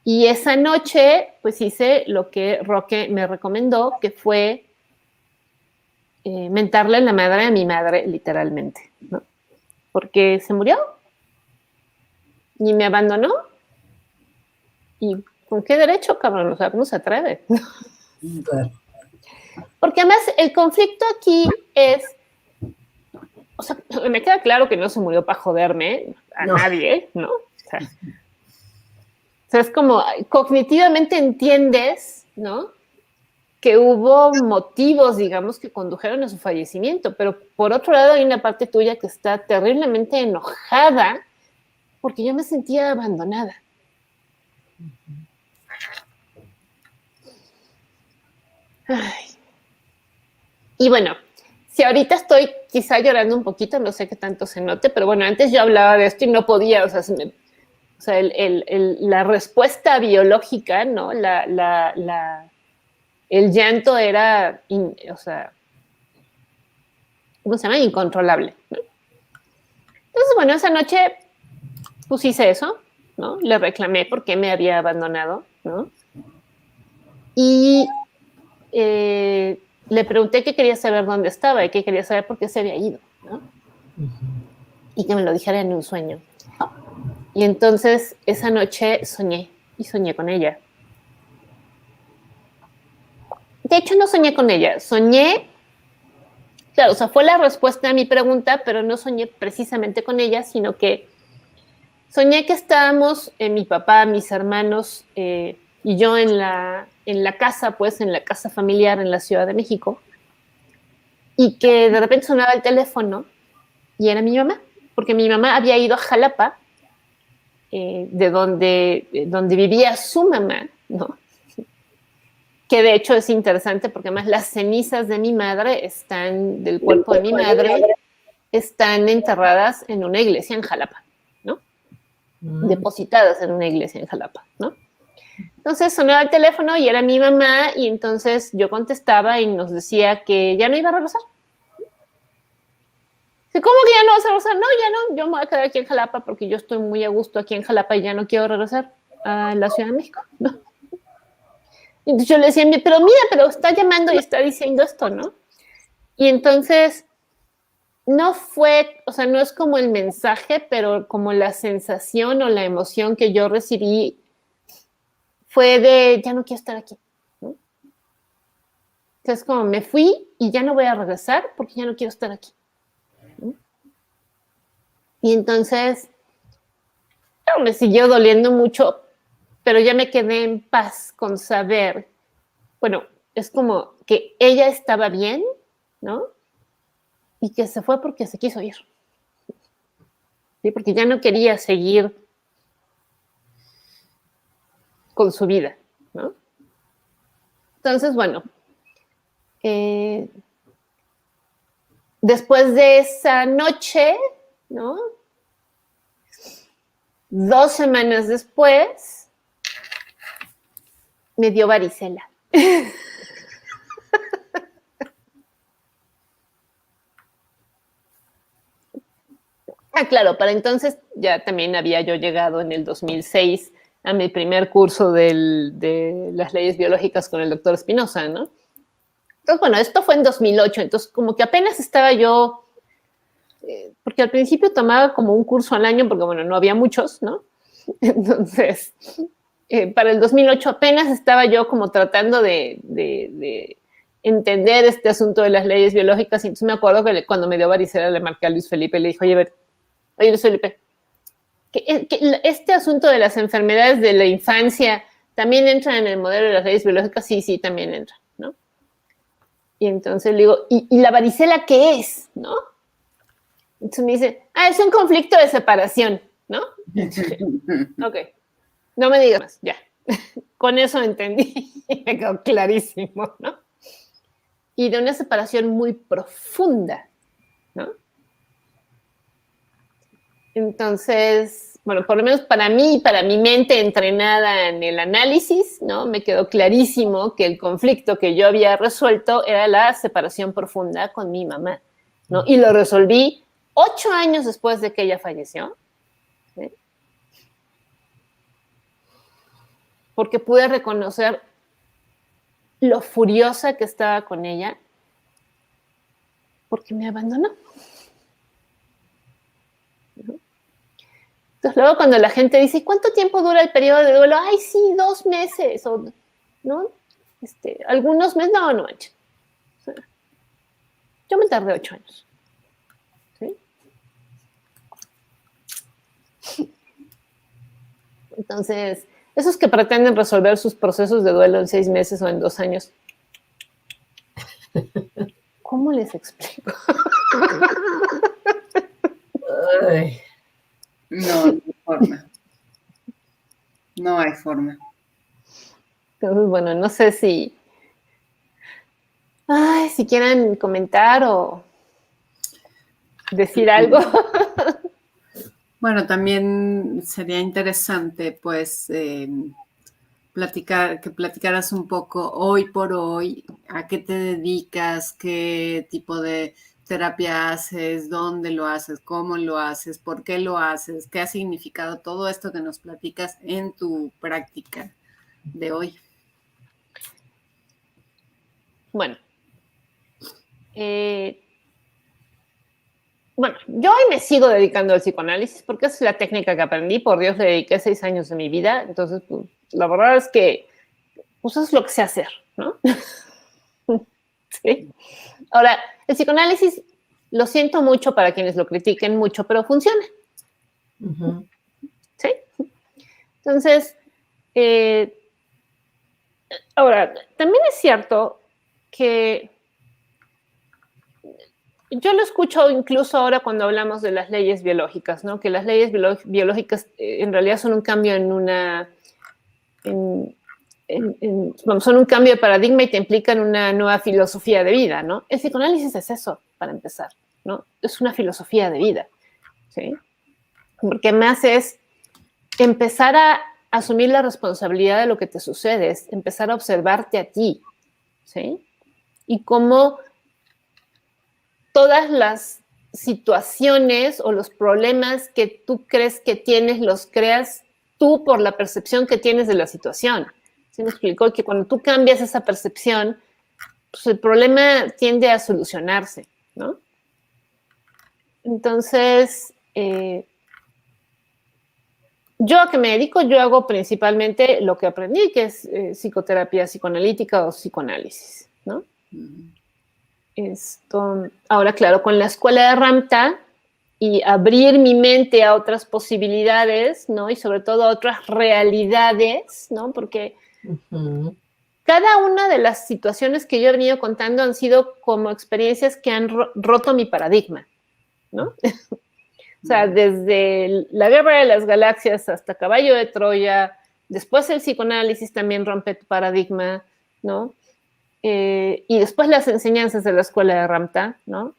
y esa noche pues hice lo que Roque me recomendó, que fue mentarle la madre a mi madre, literalmente, ¿no? Porque se murió y me abandonó. ¿Y con qué derecho, cabrón? O sea, ¿cómo se atreve? Claro. Porque además el conflicto aquí es, o sea, me queda claro que no se murió para joderme a nadie, ¿no? O sea, es como cognitivamente entiendes, ¿no? Que hubo motivos, digamos, que condujeron a su fallecimiento, pero por otro lado hay una parte tuya que está terriblemente enojada porque yo me sentía abandonada. Ay. Y bueno, si ahorita estoy quizá llorando un poquito, no sé qué tanto se note, pero bueno, antes yo hablaba de esto y no podía, o sea, la respuesta biológica, ¿no? El llanto era, o sea, ¿cómo se llama? Incontrolable, ¿no? Entonces, bueno, esa noche pues hice eso, ¿no? Le reclamé por qué me había abandonado, ¿no? Y le pregunté que quería saber dónde estaba y que quería saber por qué se había ido, ¿no? Y que me lo dijera en un sueño. Y entonces esa noche soñé y soñé con ella. De hecho, no soñé con ella, soñé, claro, o sea, fue la respuesta a mi pregunta, pero no soñé precisamente con ella, sino que soñé que estábamos, mi papá, mis hermanos y yo en la casa, pues en la casa familiar en la Ciudad de México, y que de repente sonaba el teléfono y era mi mamá, porque mi mamá había ido a Jalapa de donde vivía su mamá, ¿no? Que de hecho es interesante porque además las cenizas de mi madre del cuerpo de mi madre, están enterradas en una iglesia en Jalapa, ¿no? Depositadas en una iglesia en Jalapa, ¿no? Entonces sonaba el teléfono y era mi mamá, y entonces yo contestaba y nos decía que ya no iba a regresar. ¿Cómo que ya no vas a regresar? No, ya no, yo me voy a quedar aquí en Jalapa porque yo estoy muy a gusto aquí en Jalapa y ya no quiero regresar a la Ciudad de México, ¿no? Y entonces yo le decía, pero mira, pero está llamando y está diciendo esto, ¿no? Y entonces no fue, o sea, no es como el mensaje, pero como la sensación o la emoción que yo recibí fue de, ya no quiero estar aquí, ¿no? Entonces como me fui y ya no voy a regresar porque ya no quiero estar aquí, ¿no? Y entonces me siguió doliendo mucho, pero ya me quedé en paz con saber, bueno, es como que ella estaba bien, ¿no? Y que se fue porque se quiso ir, ¿sí? Porque ya no quería seguir con su vida, ¿no? Entonces, bueno, después de esa noche, ¿no? 2 semanas después, me dio varicela. Claro, para entonces ya también había yo llegado en el 2006 a mi primer curso de las leyes biológicas con el doctor Espinosa, ¿no? Entonces, bueno, esto fue en 2008, entonces como que apenas estaba yo, porque al principio tomaba como un curso al año, porque bueno, no había muchos, ¿no? Entonces, para el 2008 apenas estaba yo como tratando de entender este asunto de las leyes biológicas, y entonces me acuerdo que cuando me dio varicela le marqué a Luis Felipe y le dije, oye, Luis Felipe, que este asunto de las enfermedades de la infancia también entra en el modelo de las leyes biológicas. Sí, sí, también entra, ¿no? Y entonces le digo, ¿y la varicela qué es? ¿No? Entonces me dice, es un conflicto de separación, ¿no? Ok, no me digas más, ya. Con eso entendí, me quedó clarísimo, ¿no? Y de una separación muy profunda, ¿no? Entonces, bueno, por lo menos para mí, para mi mente entrenada en el análisis, ¿no? Me quedó clarísimo que el conflicto que yo había resuelto era la separación profunda con mi mamá, ¿no? Y lo resolví 8 años después de que ella falleció, ¿sí? Porque pude reconocer lo furiosa que estaba con ella porque me abandonó. Entonces, luego cuando la gente dice, ¿cuánto tiempo dura el periodo de duelo? Ay, sí, 2 meses, o, ¿no? Algunos meses, no manches. O sea, yo me tardé 8 años. ¿Sí? Entonces, esos que pretenden resolver sus procesos de duelo en 6 meses o en 2 años, ¿cómo les explico? Ay. No hay forma. No hay forma. Entonces, bueno, no sé si quieran comentar o decir algo. Bueno, también sería interesante, pues, que platicaras un poco hoy por hoy, a qué te dedicas, qué tipo de terapia haces, dónde lo haces, cómo lo haces, por qué lo haces, qué ha significado todo esto que nos platicas en tu práctica de hoy. Bueno, yo hoy me sigo dedicando al psicoanálisis porque esa es la técnica que aprendí. Por Dios, le dediqué 6 años de mi vida. Entonces, pues, la verdad es que pues, es lo que sé hacer, ¿no? Sí. Ahora, el psicoanálisis, lo siento mucho para quienes lo critiquen mucho, pero funciona. ¿Sí? Entonces, ahora, también es cierto que Yo lo escucho incluso ahora cuando hablamos de las leyes biológicas, ¿no? Que las leyes biológicas en realidad son un cambio bueno, son un cambio de paradigma y te implican una nueva filosofía de vida, ¿no? El psicoanálisis es eso, para empezar, ¿no? Es una filosofía de vida, ¿sí? Porque más es empezar a asumir la responsabilidad de lo que te sucede, es empezar a observarte a ti, ¿sí? Y cómo todas las situaciones o los problemas que tú crees que tienes, los creas tú por la percepción que tienes de la situación. ¿Sí me explicó? Que cuando tú cambias esa percepción, pues el problema tiende a solucionarse, ¿no? Entonces, yo a qué me dedico, yo hago principalmente lo que aprendí, que es psicoterapia psicoanalítica o psicoanálisis, ¿no? Ahora, claro, con la escuela de Ramtha y abrir mi mente a otras posibilidades, ¿no? Y sobre todo a otras realidades, ¿no? Porque cada una de las situaciones que yo he venido contando han sido como experiencias que han roto mi paradigma, ¿no? O sea, desde la Guerra de las Galaxias hasta Caballo de Troya, después el psicoanálisis también rompe tu paradigma, ¿no? Y después las enseñanzas de la escuela de Ramtha, ¿no?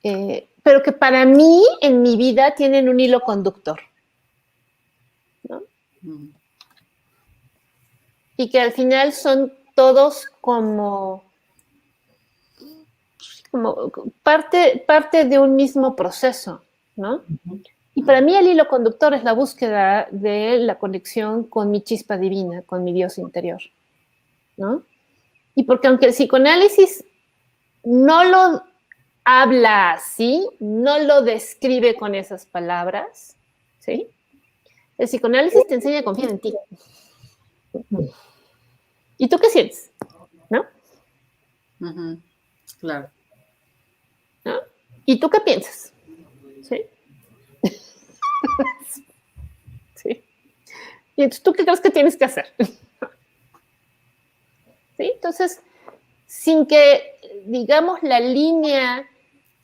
Pero que para mí, en mi vida, tienen un hilo conductor, ¿no? Y que al final son todos como parte de un mismo proceso, ¿no? Y para mí el hilo conductor es la búsqueda de la conexión con mi chispa divina, con mi Dios interior, ¿no? Y porque aunque el psicoanálisis no lo habla así, no lo describe con esas palabras, ¿sí? El psicoanálisis te enseña a confiar en ti. ¿Y tú qué sientes? ¿No? Claro. ¿No? ¿Y tú qué piensas? ¿Sí? ¿Sí? ¿Y entonces tú qué crees que tienes que hacer? ¿Sí? Entonces, sin que, digamos, la línea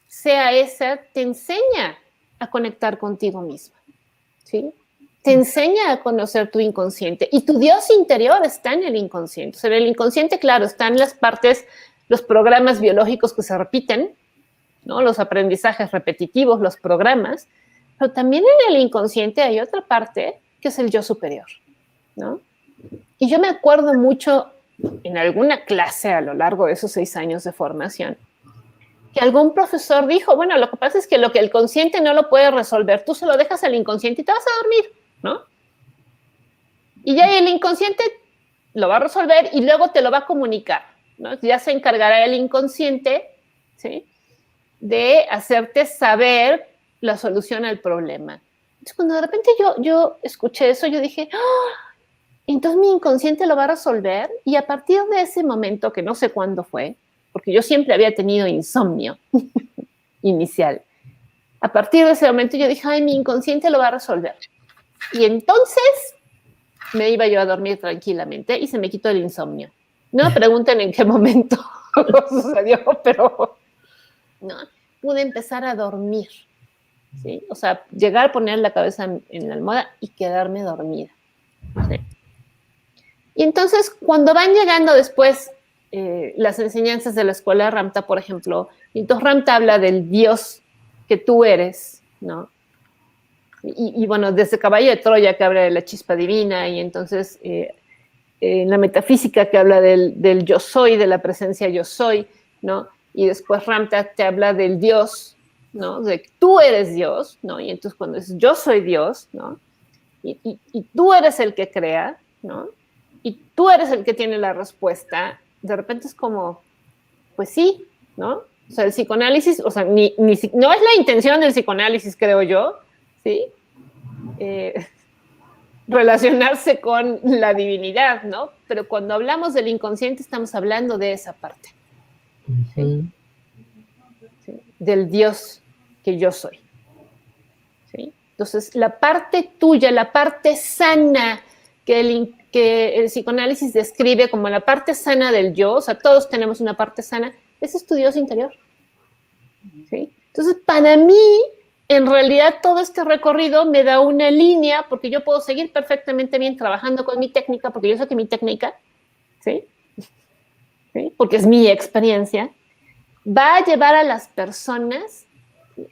sea esa, te enseña a conectar contigo misma, ¿sí? Te enseña a conocer tu inconsciente. Y tu Dios interior está en el inconsciente. O sea, en el inconsciente, claro, están las partes, los programas biológicos que se repiten, ¿no? Los aprendizajes repetitivos, los programas. Pero también en el inconsciente hay otra parte que es el yo superior, ¿no? Y yo me acuerdo mucho en alguna clase a lo largo de esos 6 años de formación, que algún profesor dijo, bueno, lo que pasa es que lo que el consciente no lo puede resolver, tú se lo dejas al inconsciente y te vas a dormir, ¿no? Y ya el inconsciente lo va a resolver y luego te lo va a comunicar, ¿no? Ya se encargará el inconsciente, ¿sí?, de hacerte saber la solución al problema. Entonces, cuando de repente yo escuché eso, yo dije, ¡oh! Entonces mi inconsciente lo va a resolver, y a partir de ese momento, que no sé cuándo fue, porque yo siempre había tenido insomnio inicial, a partir de ese momento yo dije, ay, mi inconsciente lo va a resolver. Y entonces me iba yo a dormir tranquilamente y se me quitó el insomnio. No me pregunten en qué momento sucedió, pero no, pude empezar a dormir, ¿sí? O sea, llegar a poner la cabeza en la almohada y quedarme dormida, ¿sí? Y entonces, cuando van llegando después las enseñanzas de la escuela de Ramtha, por ejemplo, entonces Ramtha habla del Dios que tú eres, ¿no? Y bueno, desde Caballo de Troya, que habla de la chispa divina, y entonces en la metafísica, que habla del yo soy, de la presencia yo soy, ¿no? Y después Ramtha te habla del Dios, ¿no? De que tú eres Dios, ¿no? Y entonces cuando dices yo soy Dios, ¿no? Y tú eres el que crea, ¿no? Y tú eres el que tiene la respuesta, de repente es como, pues sí, ¿no? O sea, el psicoanálisis, o sea, no es la intención del psicoanálisis, creo yo, ¿sí? Relacionarse con la divinidad, ¿no? Pero cuando hablamos del inconsciente estamos hablando de esa parte, ¿sí? ¿Sí? Del Dios que yo soy, ¿sí? Entonces, la parte tuya, la parte sana que el psicoanálisis describe como la parte sana del yo, o sea, todos tenemos una parte sana, ese es tu Dios interior, ¿sí? Entonces, para mí, en realidad, todo este recorrido me da una línea, porque yo puedo seguir perfectamente bien trabajando con mi técnica, porque yo sé que mi técnica, ¿sí? ¿Sí? Porque es mi experiencia, va a llevar a las personas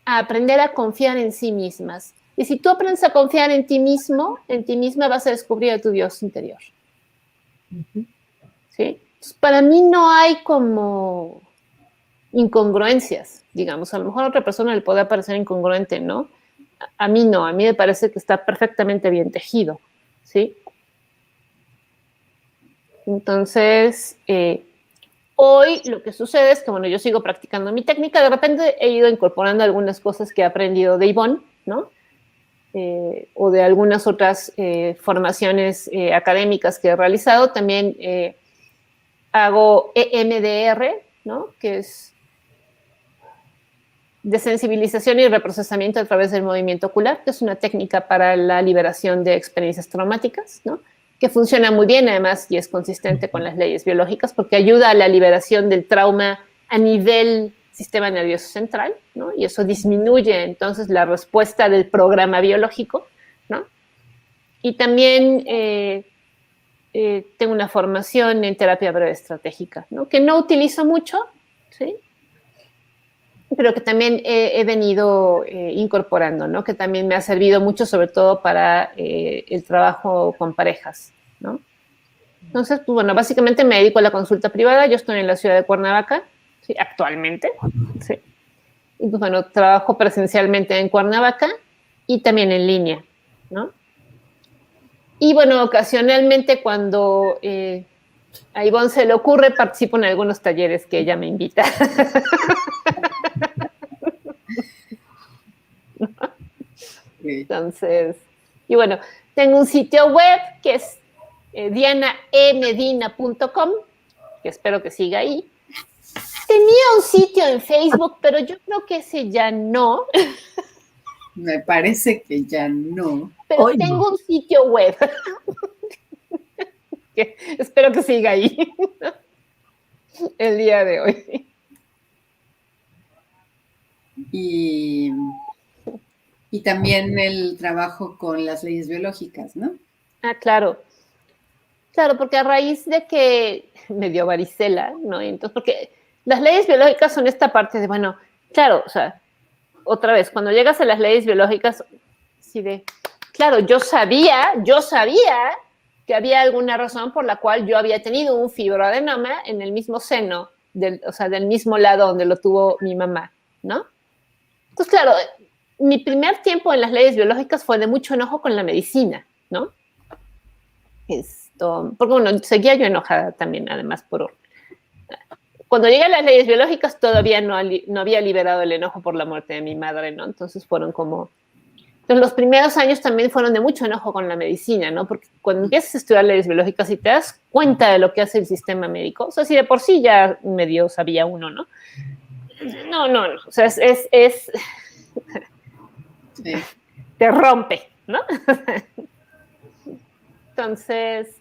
a aprender a confiar en sí mismas. Y si tú aprendes a confiar en ti mismo, en ti misma vas a descubrir a tu Dios interior. ¿Sí? Entonces, para mí no hay como incongruencias, digamos. A lo mejor a otra persona le puede parecer incongruente, ¿no? A mí no, a mí me parece que está perfectamente bien tejido, ¿sí? Entonces, hoy lo que sucede es que, bueno, yo sigo practicando mi técnica, de repente he ido incorporando algunas cosas que he aprendido de Ivonne, ¿no? O de algunas otras formaciones académicas que he realizado. También hago EMDR, ¿no? Que es desensibilización y reprocesamiento a través del movimiento ocular, que es una técnica para la liberación de experiencias traumáticas, ¿no? Que funciona muy bien además y es consistente con las leyes biológicas porque ayuda a la liberación del trauma a nivel sistema nervioso central, ¿no? Y eso disminuye entonces la respuesta del programa biológico, ¿no? Y también tengo una formación en terapia breve estratégica, ¿no? Que no utilizo mucho, ¿sí? Pero que también he venido incorporando, ¿no? Que también me ha servido mucho, sobre todo para el trabajo con parejas, ¿no? Entonces, pues bueno, básicamente me dedico a la consulta privada. Yo estoy en la ciudad de Cuernavaca, ¿sí? Actualmente, ¿sí? Y pues bueno, trabajo presencialmente en Cuernavaca y también en línea, ¿no? Y bueno, ocasionalmente cuando a Ivonne se le ocurre, participo en algunos talleres que ella me invita. Entonces, y bueno, tengo un sitio web que es dianaemedina.com, que espero que siga ahí. Tenía un sitio en Facebook, pero yo creo que ese ya no. Me parece que ya no. Pero tengo un sitio web. Que espero que siga ahí el día de hoy. Y también el trabajo con las leyes biológicas, ¿no? Ah, claro. Claro, porque a raíz de que me dio varicela, ¿no? Entonces, porque las leyes biológicas son esta parte de, bueno, claro, o sea, otra vez, cuando llegas a las leyes biológicas, sí de, claro, yo sabía que había alguna razón por la cual yo había tenido un fibroadenoma en el mismo seno, o sea, del mismo lado donde lo tuvo mi mamá, ¿no? Entonces, claro, mi primer tiempo en las leyes biológicas fue de mucho enojo con la medicina, ¿no? Porque bueno, seguía yo enojada también, además, cuando llegué a las leyes biológicas todavía no había liberado el enojo por la muerte de mi madre, ¿no? Entonces fueron como... Entonces los primeros años también fueron de mucho enojo con la medicina, ¿no? Porque cuando empiezas a estudiar leyes biológicas y te das cuenta de lo que hace el sistema médico, o sea, si de por sí ya medio sabía uno, ¿no? No, o sea, es sí. Te rompe, ¿no? Entonces,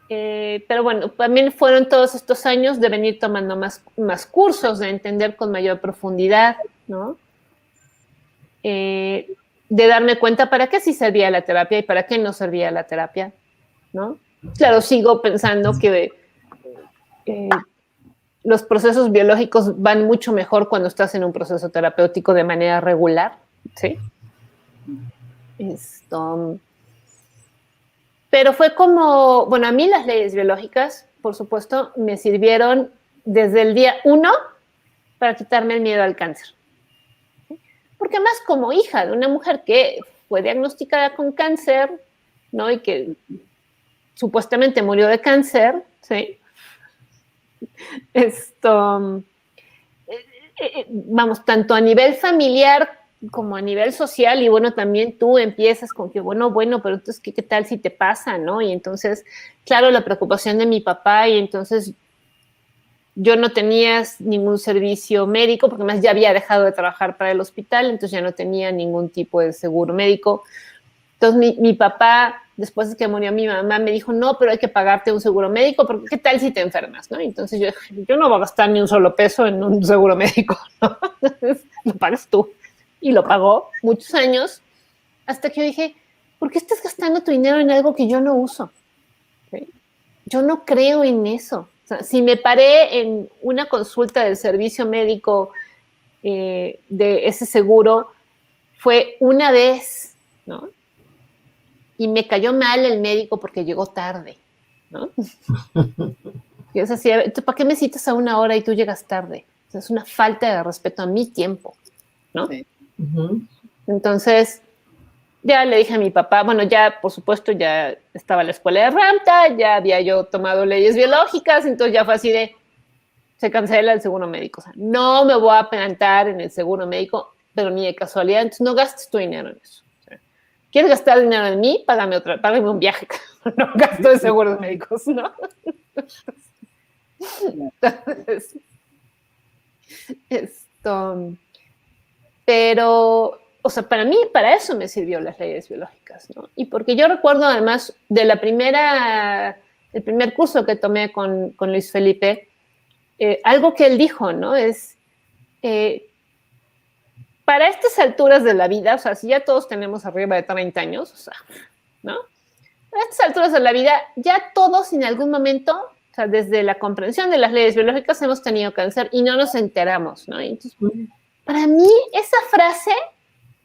pero bueno, también fueron todos estos años de venir tomando más cursos, de entender con mayor profundidad, ¿no? De darme cuenta para qué sí servía la terapia y para qué no servía la terapia, ¿no? Claro, sigo pensando que los procesos biológicos van mucho mejor cuando estás en un proceso terapéutico de manera regular, ¿sí? Pero fue como, bueno, a mí las leyes biológicas, por supuesto, me sirvieron desde el día 1 para quitarme el miedo al cáncer. Porque más como hija de una mujer que fue diagnosticada con cáncer, ¿no? Y que supuestamente murió de cáncer, ¿sí? Vamos, tanto a nivel familiar como a nivel social, y bueno, también tú empiezas con que, bueno, pero entonces, ¿qué tal si te pasa, no? Y entonces, claro, la preocupación de mi papá, y entonces yo no tenía ningún servicio médico, porque además ya había dejado de trabajar para el hospital, entonces ya no tenía ningún tipo de seguro médico. Entonces mi papá, después de que murió mi mamá, me dijo, no, pero hay que pagarte un seguro médico, porque ¿qué tal si te enfermas? ¿No? Entonces yo dije, yo no voy a gastar ni un solo peso en un seguro médico, ¿no? Entonces, lo pagas tú. Y lo pagó muchos años, hasta que yo dije, ¿por qué estás gastando tu dinero en algo que yo no uso? ¿Sí? Yo no creo en eso. O sea, si me paré en una consulta del servicio médico de ese seguro, fue una vez, ¿no? Y me cayó mal el médico porque llegó tarde, ¿no? Y es así, ¿para qué me citas a 1 hora y tú llegas tarde? O sea, es una falta de respeto a mi tiempo, ¿no? Sí. Entonces, ya le dije a mi papá, bueno, ya, por supuesto, ya estaba la escuela de Ramta, ya había yo tomado leyes biológicas, entonces ya fue así de, se cancela el seguro médico. O sea, no me voy a plantar en el seguro médico, pero ni de casualidad, entonces no gastes tu dinero en eso. ¿Quieres gastar dinero en mí? Págame un viaje. No gasto de seguros médicos, ¿no? Entonces, pero, o sea, para mí, para eso me sirvió las leyes biológicas, ¿no? Y porque yo recuerdo además de el primer curso que tomé con Luis Felipe, algo que él dijo, ¿no? Es, para estas alturas de la vida, o sea, si ya todos tenemos arriba de 30 años, o sea, ¿no? A estas alturas de la vida, ya todos en algún momento, o sea, desde la comprensión de las leyes biológicas hemos tenido cáncer y no nos enteramos, ¿no? Entonces, para mí, esa frase,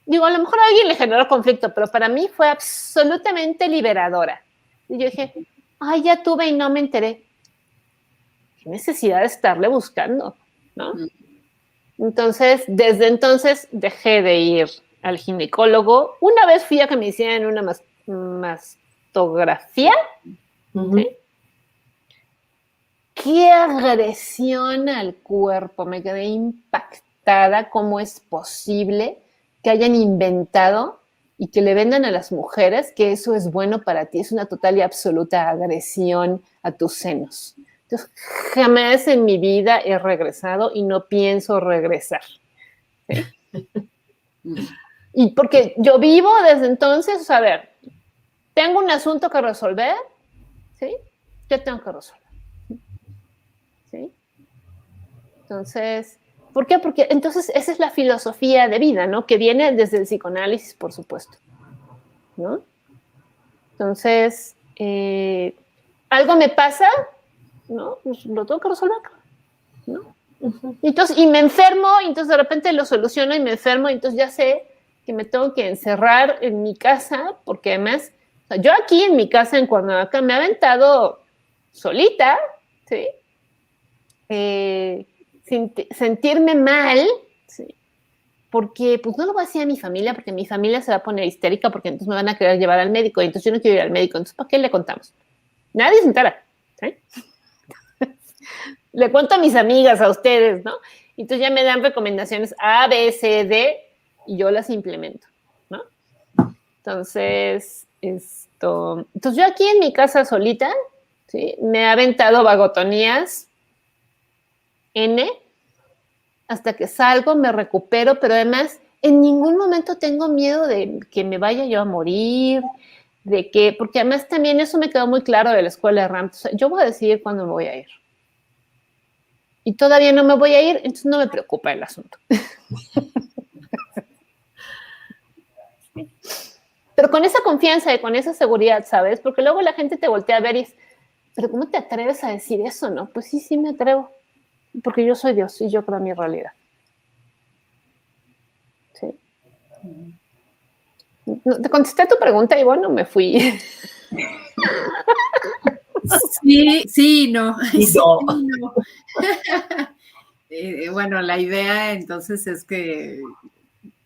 digo, a lo mejor a alguien le generó conflicto, pero para mí fue absolutamente liberadora. Y yo dije, ay, ya tuve y no me enteré. ¿Qué necesidad de estarle buscando, no? Entonces, desde entonces dejé de ir al ginecólogo. Una vez fui a que me hicieran una mastografía. ¿Sí? Qué agresión al cuerpo. Me quedé impactada. ¿Cómo es posible que hayan inventado y que le vendan a las mujeres que eso es bueno para ti? Es una total y absoluta agresión a tus senos. Entonces, jamás en mi vida he regresado y no pienso regresar. ¿Sí? Y porque yo vivo desde entonces, a ver, tengo un asunto que resolver, ¿sí? Yo tengo que resolver. ¿Sí? Entonces, ¿por qué? Porque entonces esa es la filosofía de vida, ¿no? Que viene desde el psicoanálisis, por supuesto, ¿no? Entonces, algo me pasa, ¿no? Pues lo tengo que resolver, ¿no? Entonces, y me enfermo, y entonces de repente lo soluciono y me enfermo, y entonces ya sé que me tengo que encerrar en mi casa, porque además, o sea, yo aquí en mi casa en Cuernavaca me he aventado solita, ¿sí? Sentirme mal, ¿sí? Porque pues no lo voy a decir a mi familia, porque mi familia se va a poner histérica, porque entonces me van a querer llevar al médico, y entonces yo no quiero ir al médico, entonces ¿para qué le contamos? Nadie se entera, ¿sí? Le cuento a mis amigas, a ustedes, ¿no? Entonces ya me dan recomendaciones A, B, C, D, y yo las implemento, ¿no? Entonces, entonces yo aquí en mi casa solita, ¿sí? Me he aventado vagotonías N, hasta que salgo, me recupero, pero además en ningún momento tengo miedo de que me vaya yo a morir, de que, porque además también eso me quedó muy claro de la escuela de Ramta. O sea, yo voy a decidir cuándo me voy a ir. Y todavía no me voy a ir, entonces no me preocupa el asunto. Pero con esa confianza y con esa seguridad, ¿sabes? Porque luego la gente te voltea a ver y es, pero ¿cómo te atreves a decir eso, no? Pues sí, sí me atrevo. Porque yo soy Dios y yo creo en mi realidad. ¿Sí? Te contesté tu pregunta y bueno, me fui. Sí, no. Y no. Sí, no. Bueno, la idea entonces es que,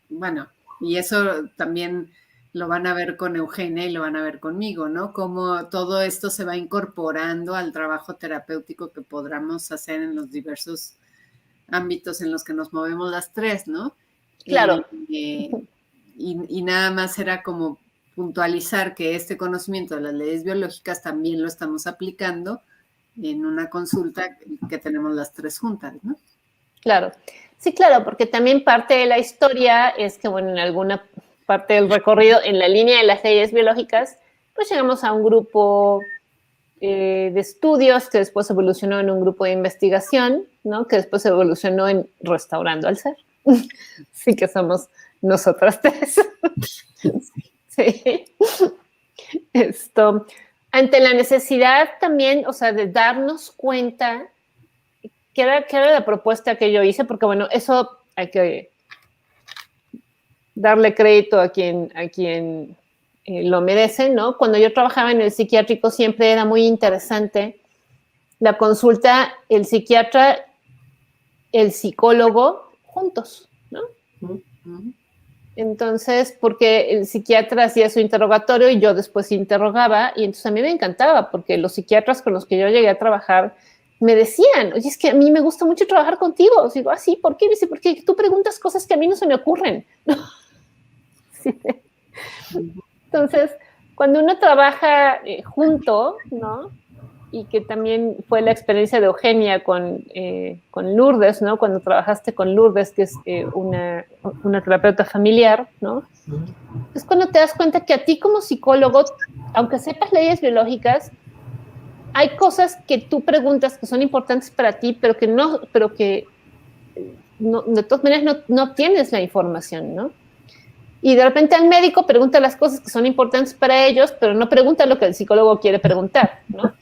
bueno, y eso también lo van a ver con Eugenia y lo van a ver conmigo, ¿no? Cómo todo esto se va incorporando al trabajo terapéutico que podamos hacer en los diversos ámbitos en los que nos movemos las tres, ¿no? Claro. Y nada más era como puntualizar que este conocimiento de las leyes biológicas también lo estamos aplicando en una consulta que tenemos las tres juntas, ¿no? Claro. Sí, claro, porque también parte de la historia es que, bueno, en alguna parte del recorrido en la línea de las leyes biológicas, pues llegamos a un grupo de estudios que después evolucionó en un grupo de investigación, ¿no? Que después evolucionó en Restaurando al Ser. Sí que somos nosotras tres. Sí. Ante la necesidad también, o sea, de darnos cuenta qué era la propuesta que yo hice, porque bueno, eso hay que darle crédito a quien lo merece, ¿no? Cuando yo trabajaba en el psiquiátrico siempre era muy interesante la consulta, el psiquiatra, el psicólogo, juntos, ¿no? Entonces, porque el psiquiatra hacía su interrogatorio y yo después interrogaba, y entonces a mí me encantaba, porque los psiquiatras con los que yo llegué a trabajar me decían, oye, es que a mí me gusta mucho trabajar contigo. Digo, sí, ¿por qué? Dice, porque tú preguntas cosas que a mí no se me ocurren. Sí. Entonces, cuando uno trabaja junto, ¿no? Y que también fue la experiencia de Eugenia con Lourdes, ¿no? Cuando trabajaste con Lourdes, que es una terapeuta familiar, ¿no? Es cuando te das cuenta que a ti como psicólogo, aunque sepas leyes biológicas, hay cosas que tú preguntas que son importantes para ti, pero que de todas maneras no tienes la información, ¿no? Y de repente al médico pregunta las cosas que son importantes para ellos, pero no pregunta lo que el psicólogo quiere preguntar, ¿no?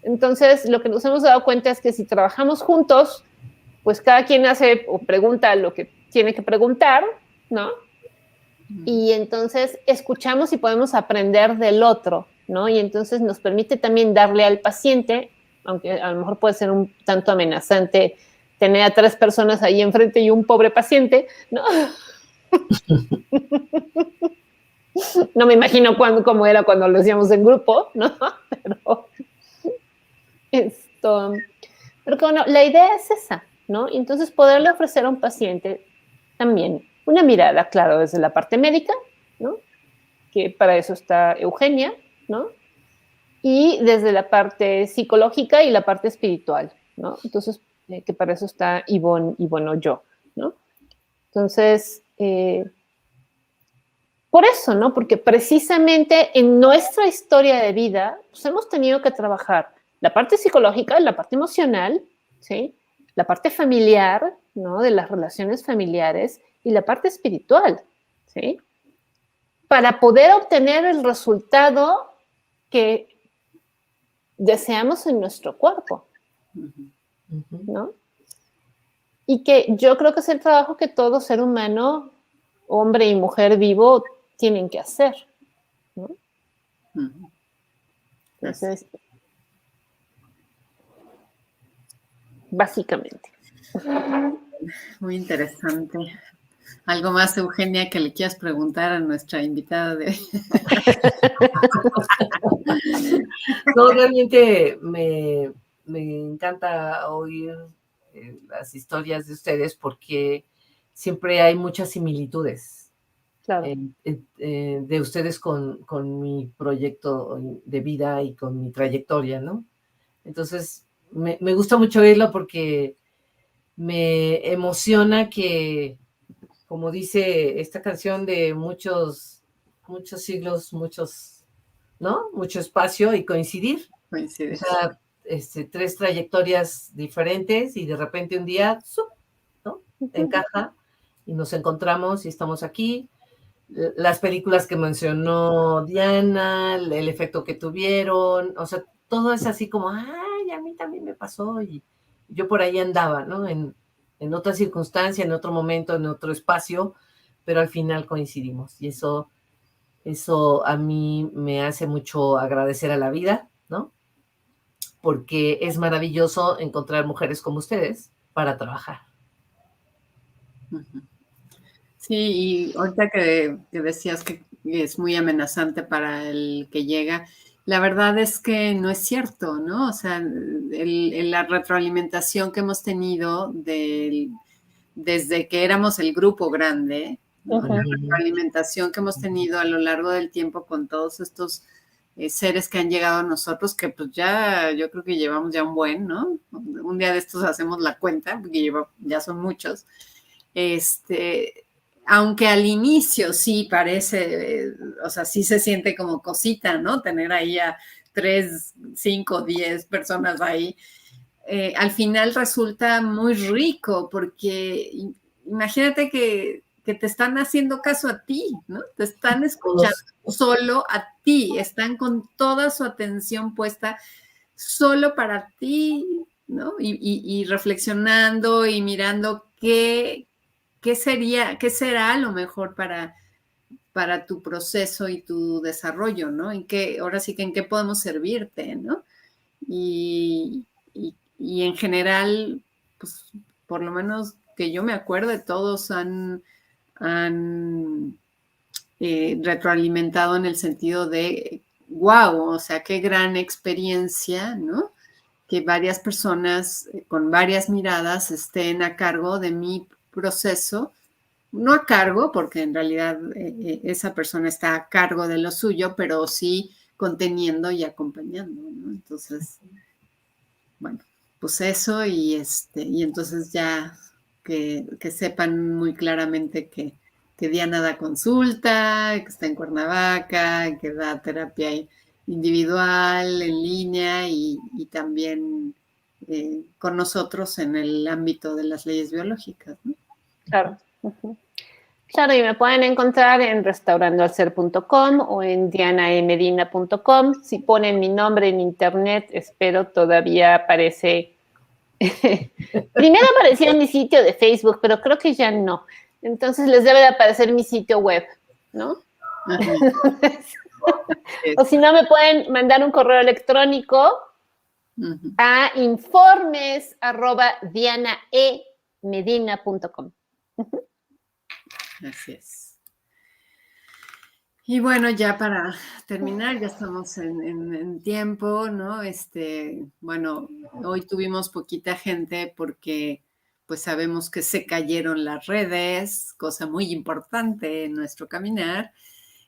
Entonces, lo que nos hemos dado cuenta es que si trabajamos juntos, pues cada quien hace o pregunta lo que tiene que preguntar, ¿no? Y entonces escuchamos y podemos aprender del otro, ¿no? Y entonces nos permite también darle al paciente, aunque a lo mejor puede ser un tanto amenazante tener a 3 personas ahí enfrente y un pobre paciente, ¿no? No me imagino cómo era cuando lo hacíamos en grupo, ¿no? Pero bueno, la idea es esa, ¿no? Y entonces poderle ofrecer a un paciente también una mirada, claro, desde la parte médica, ¿no? Que para eso está Eugenia, ¿no? Y desde la parte psicológica y la parte espiritual, ¿no? Entonces, que para eso está Ivonne y bueno, yo, ¿no? Entonces, por eso, ¿no? Porque precisamente en nuestra historia de vida, pues hemos tenido que trabajar la parte psicológica, la parte emocional, ¿sí? La parte familiar, ¿no? De las relaciones familiares y la parte espiritual, ¿sí? Para poder obtener el resultado que deseamos en nuestro cuerpo, ¿no? Y que yo creo que es el trabajo que todo ser humano, hombre y mujer vivo, tienen que hacer, ¿no? Entonces, básicamente. Muy interesante. ¿Algo más, Eugenia, que le quieras preguntar a nuestra invitada de hoy? No, realmente me encanta oír las historias de ustedes porque siempre hay muchas similitudes. Claro. De ustedes con mi proyecto de vida y con mi trayectoria, ¿no? Entonces, me gusta mucho oírlo porque me emociona que, como dice esta canción, de muchos siglos, ¿no? Mucho espacio y coincidir. Coincide. O sea, 3 trayectorias diferentes y de repente un día, ¿no? Encaja y nos encontramos y estamos aquí. Las películas que mencionó Diana, el efecto que tuvieron, o sea, todo es así como, ay, a mí también me pasó y yo por ahí andaba, ¿no? En otra circunstancia, en otro momento, en otro espacio, pero al final coincidimos y eso a mí me hace mucho agradecer a la vida, ¿no? Porque es maravilloso encontrar mujeres como ustedes para trabajar. Sí, y ahorita que decías que es muy amenazante para el que llega, la verdad es que no es cierto, ¿no? O sea, la retroalimentación que hemos tenido desde que éramos el grupo grande, ¿no? La retroalimentación que hemos tenido a lo largo del tiempo con todos estos seres que han llegado a nosotros, que pues ya, yo creo que llevamos ya un buen, ¿no? Un día de estos hacemos la cuenta, porque ya son muchos. aunque al inicio sí parece, o sea, sí se siente como cosita, ¿no? Tener ahí a 3, 5, 10 personas ahí. Al final resulta muy rico porque imagínate que te están haciendo caso a ti, ¿no? Te están escuchando solo a ti, están con toda su atención puesta solo para ti, ¿no? Y reflexionando y mirando qué será lo mejor para tu proceso y tu desarrollo, ¿no? Ahora sí que en qué podemos servirte, ¿no? Y en general, pues por lo menos que yo me acuerde, todos han retroalimentado en el sentido de, wow, o sea, qué gran experiencia, ¿no? Que varias personas con varias miradas estén a cargo de mi proceso, no a cargo, porque en realidad esa persona está a cargo de lo suyo, pero sí conteniendo y acompañando, ¿no? Entonces, bueno, pues eso y entonces ya que sepan muy claramente que Diana da consulta, que está en Cuernavaca, que da terapia individual, en línea y también con nosotros en el ámbito de las leyes biológicas, ¿no? Claro. Claro, y me pueden encontrar en restaurandoalser.com o en dianaemedina.com. Si ponen mi nombre en internet, espero todavía aparece. Primero aparecía en mi sitio de Facebook, pero creo que ya no. Entonces les debe de aparecer mi sitio web, ¿no? O si no, me pueden mandar un correo electrónico a informes@dianaemedina.com. Así es. Y bueno, ya para terminar, ya estamos en tiempo, ¿no? Bueno, hoy tuvimos poquita gente porque pues sabemos que se cayeron las redes, cosa muy importante en nuestro caminar,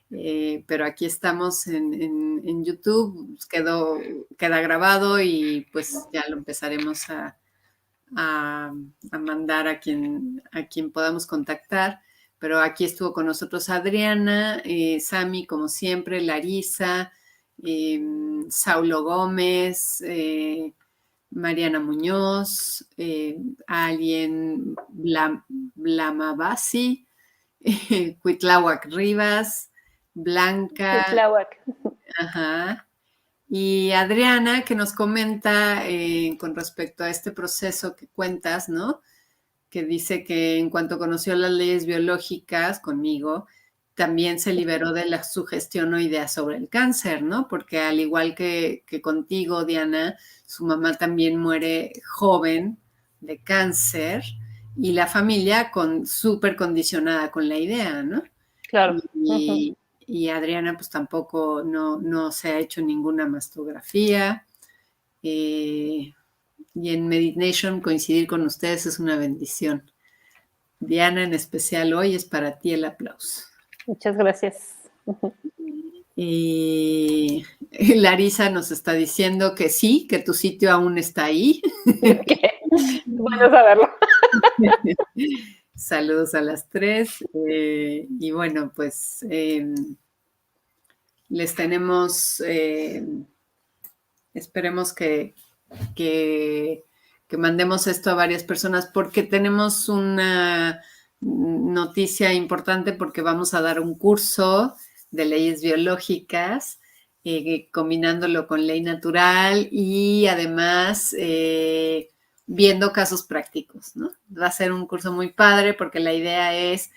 pero aquí estamos en YouTube, queda grabado y pues ya lo empezaremos a mandar a quien podamos contactar. Pero aquí estuvo con nosotros Adriana, Sami, como siempre, Larisa, Saulo Gómez, Mariana Muñoz, Alien Blamabasi, Cuitláhuac Rivas, Blanca. Cuitláhuac. Ajá. Y Adriana, que nos comenta con respecto a este proceso que cuentas, ¿no? Que dice que en cuanto conoció las leyes biológicas conmigo, también se liberó de la sugestión o idea sobre el cáncer, ¿no? Porque al igual que contigo, Diana, su mamá también muere joven de cáncer y la familia súper condicionada con la idea, ¿no? Claro. Y Adriana pues tampoco no se ha hecho ninguna mastografía. Y en Meditation coincidir con ustedes es una bendición. Diana, en especial hoy es para ti el aplauso. Muchas gracias. Y Larisa nos está diciendo que sí, que tu sitio aún está ahí. Bueno saberlo. Saludos a las 3. Y bueno, pues les tenemos, esperemos que mandemos esto a varias personas porque tenemos una noticia importante porque vamos a dar un curso de leyes biológicas combinándolo con ley natural y además viendo casos prácticos, ¿no? Va a ser un curso muy padre porque la idea es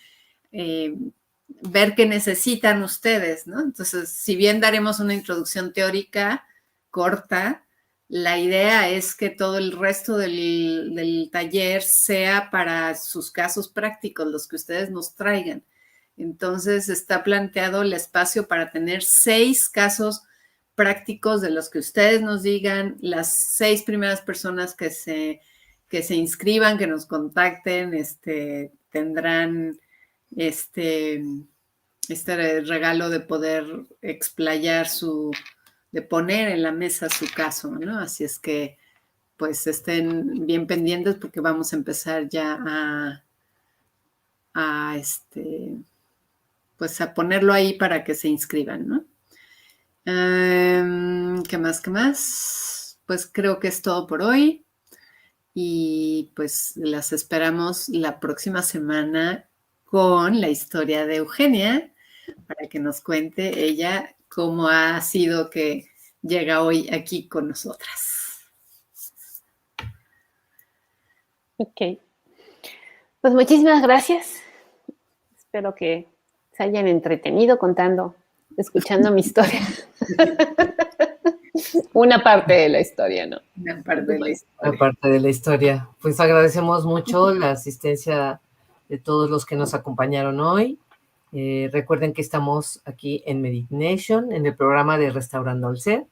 ver qué necesitan ustedes, ¿no? Entonces, si bien daremos una introducción teórica corta, la idea es que todo el resto del taller sea para sus casos prácticos, los que ustedes nos traigan. Entonces, está planteado el espacio para tener 6 casos prácticos de los que ustedes nos digan, las 6 primeras personas que se inscriban, que nos contacten, tendrán este regalo de poder explayar de poner en la mesa su caso, ¿no? Así es que, pues, estén bien pendientes porque vamos a empezar ya pues a ponerlo ahí para que se inscriban, ¿no? ¿Qué más? Pues creo que es todo por hoy y pues las esperamos la próxima semana con la historia de Eugenia para que nos cuente ella cómo ha sido que llega hoy aquí con nosotras. Ok. Pues muchísimas gracias. Espero que se hayan entretenido escuchando mi historia. Una parte de la historia, ¿no? Una parte de la historia. Una parte de la historia. Pues agradecemos mucho la asistencia de todos los que nos acompañaron hoy. Recuerden que estamos aquí en Meditation, en el programa de Restaurando el Ser,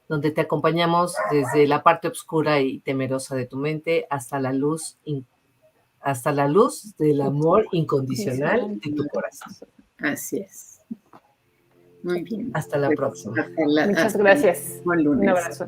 donde te acompañamos desde la parte oscura y temerosa de tu mente hasta la luz del amor incondicional de tu corazón. Así es. Muy bien. Hasta la próxima. Muchas gracias. Buen lunes. Un abrazo.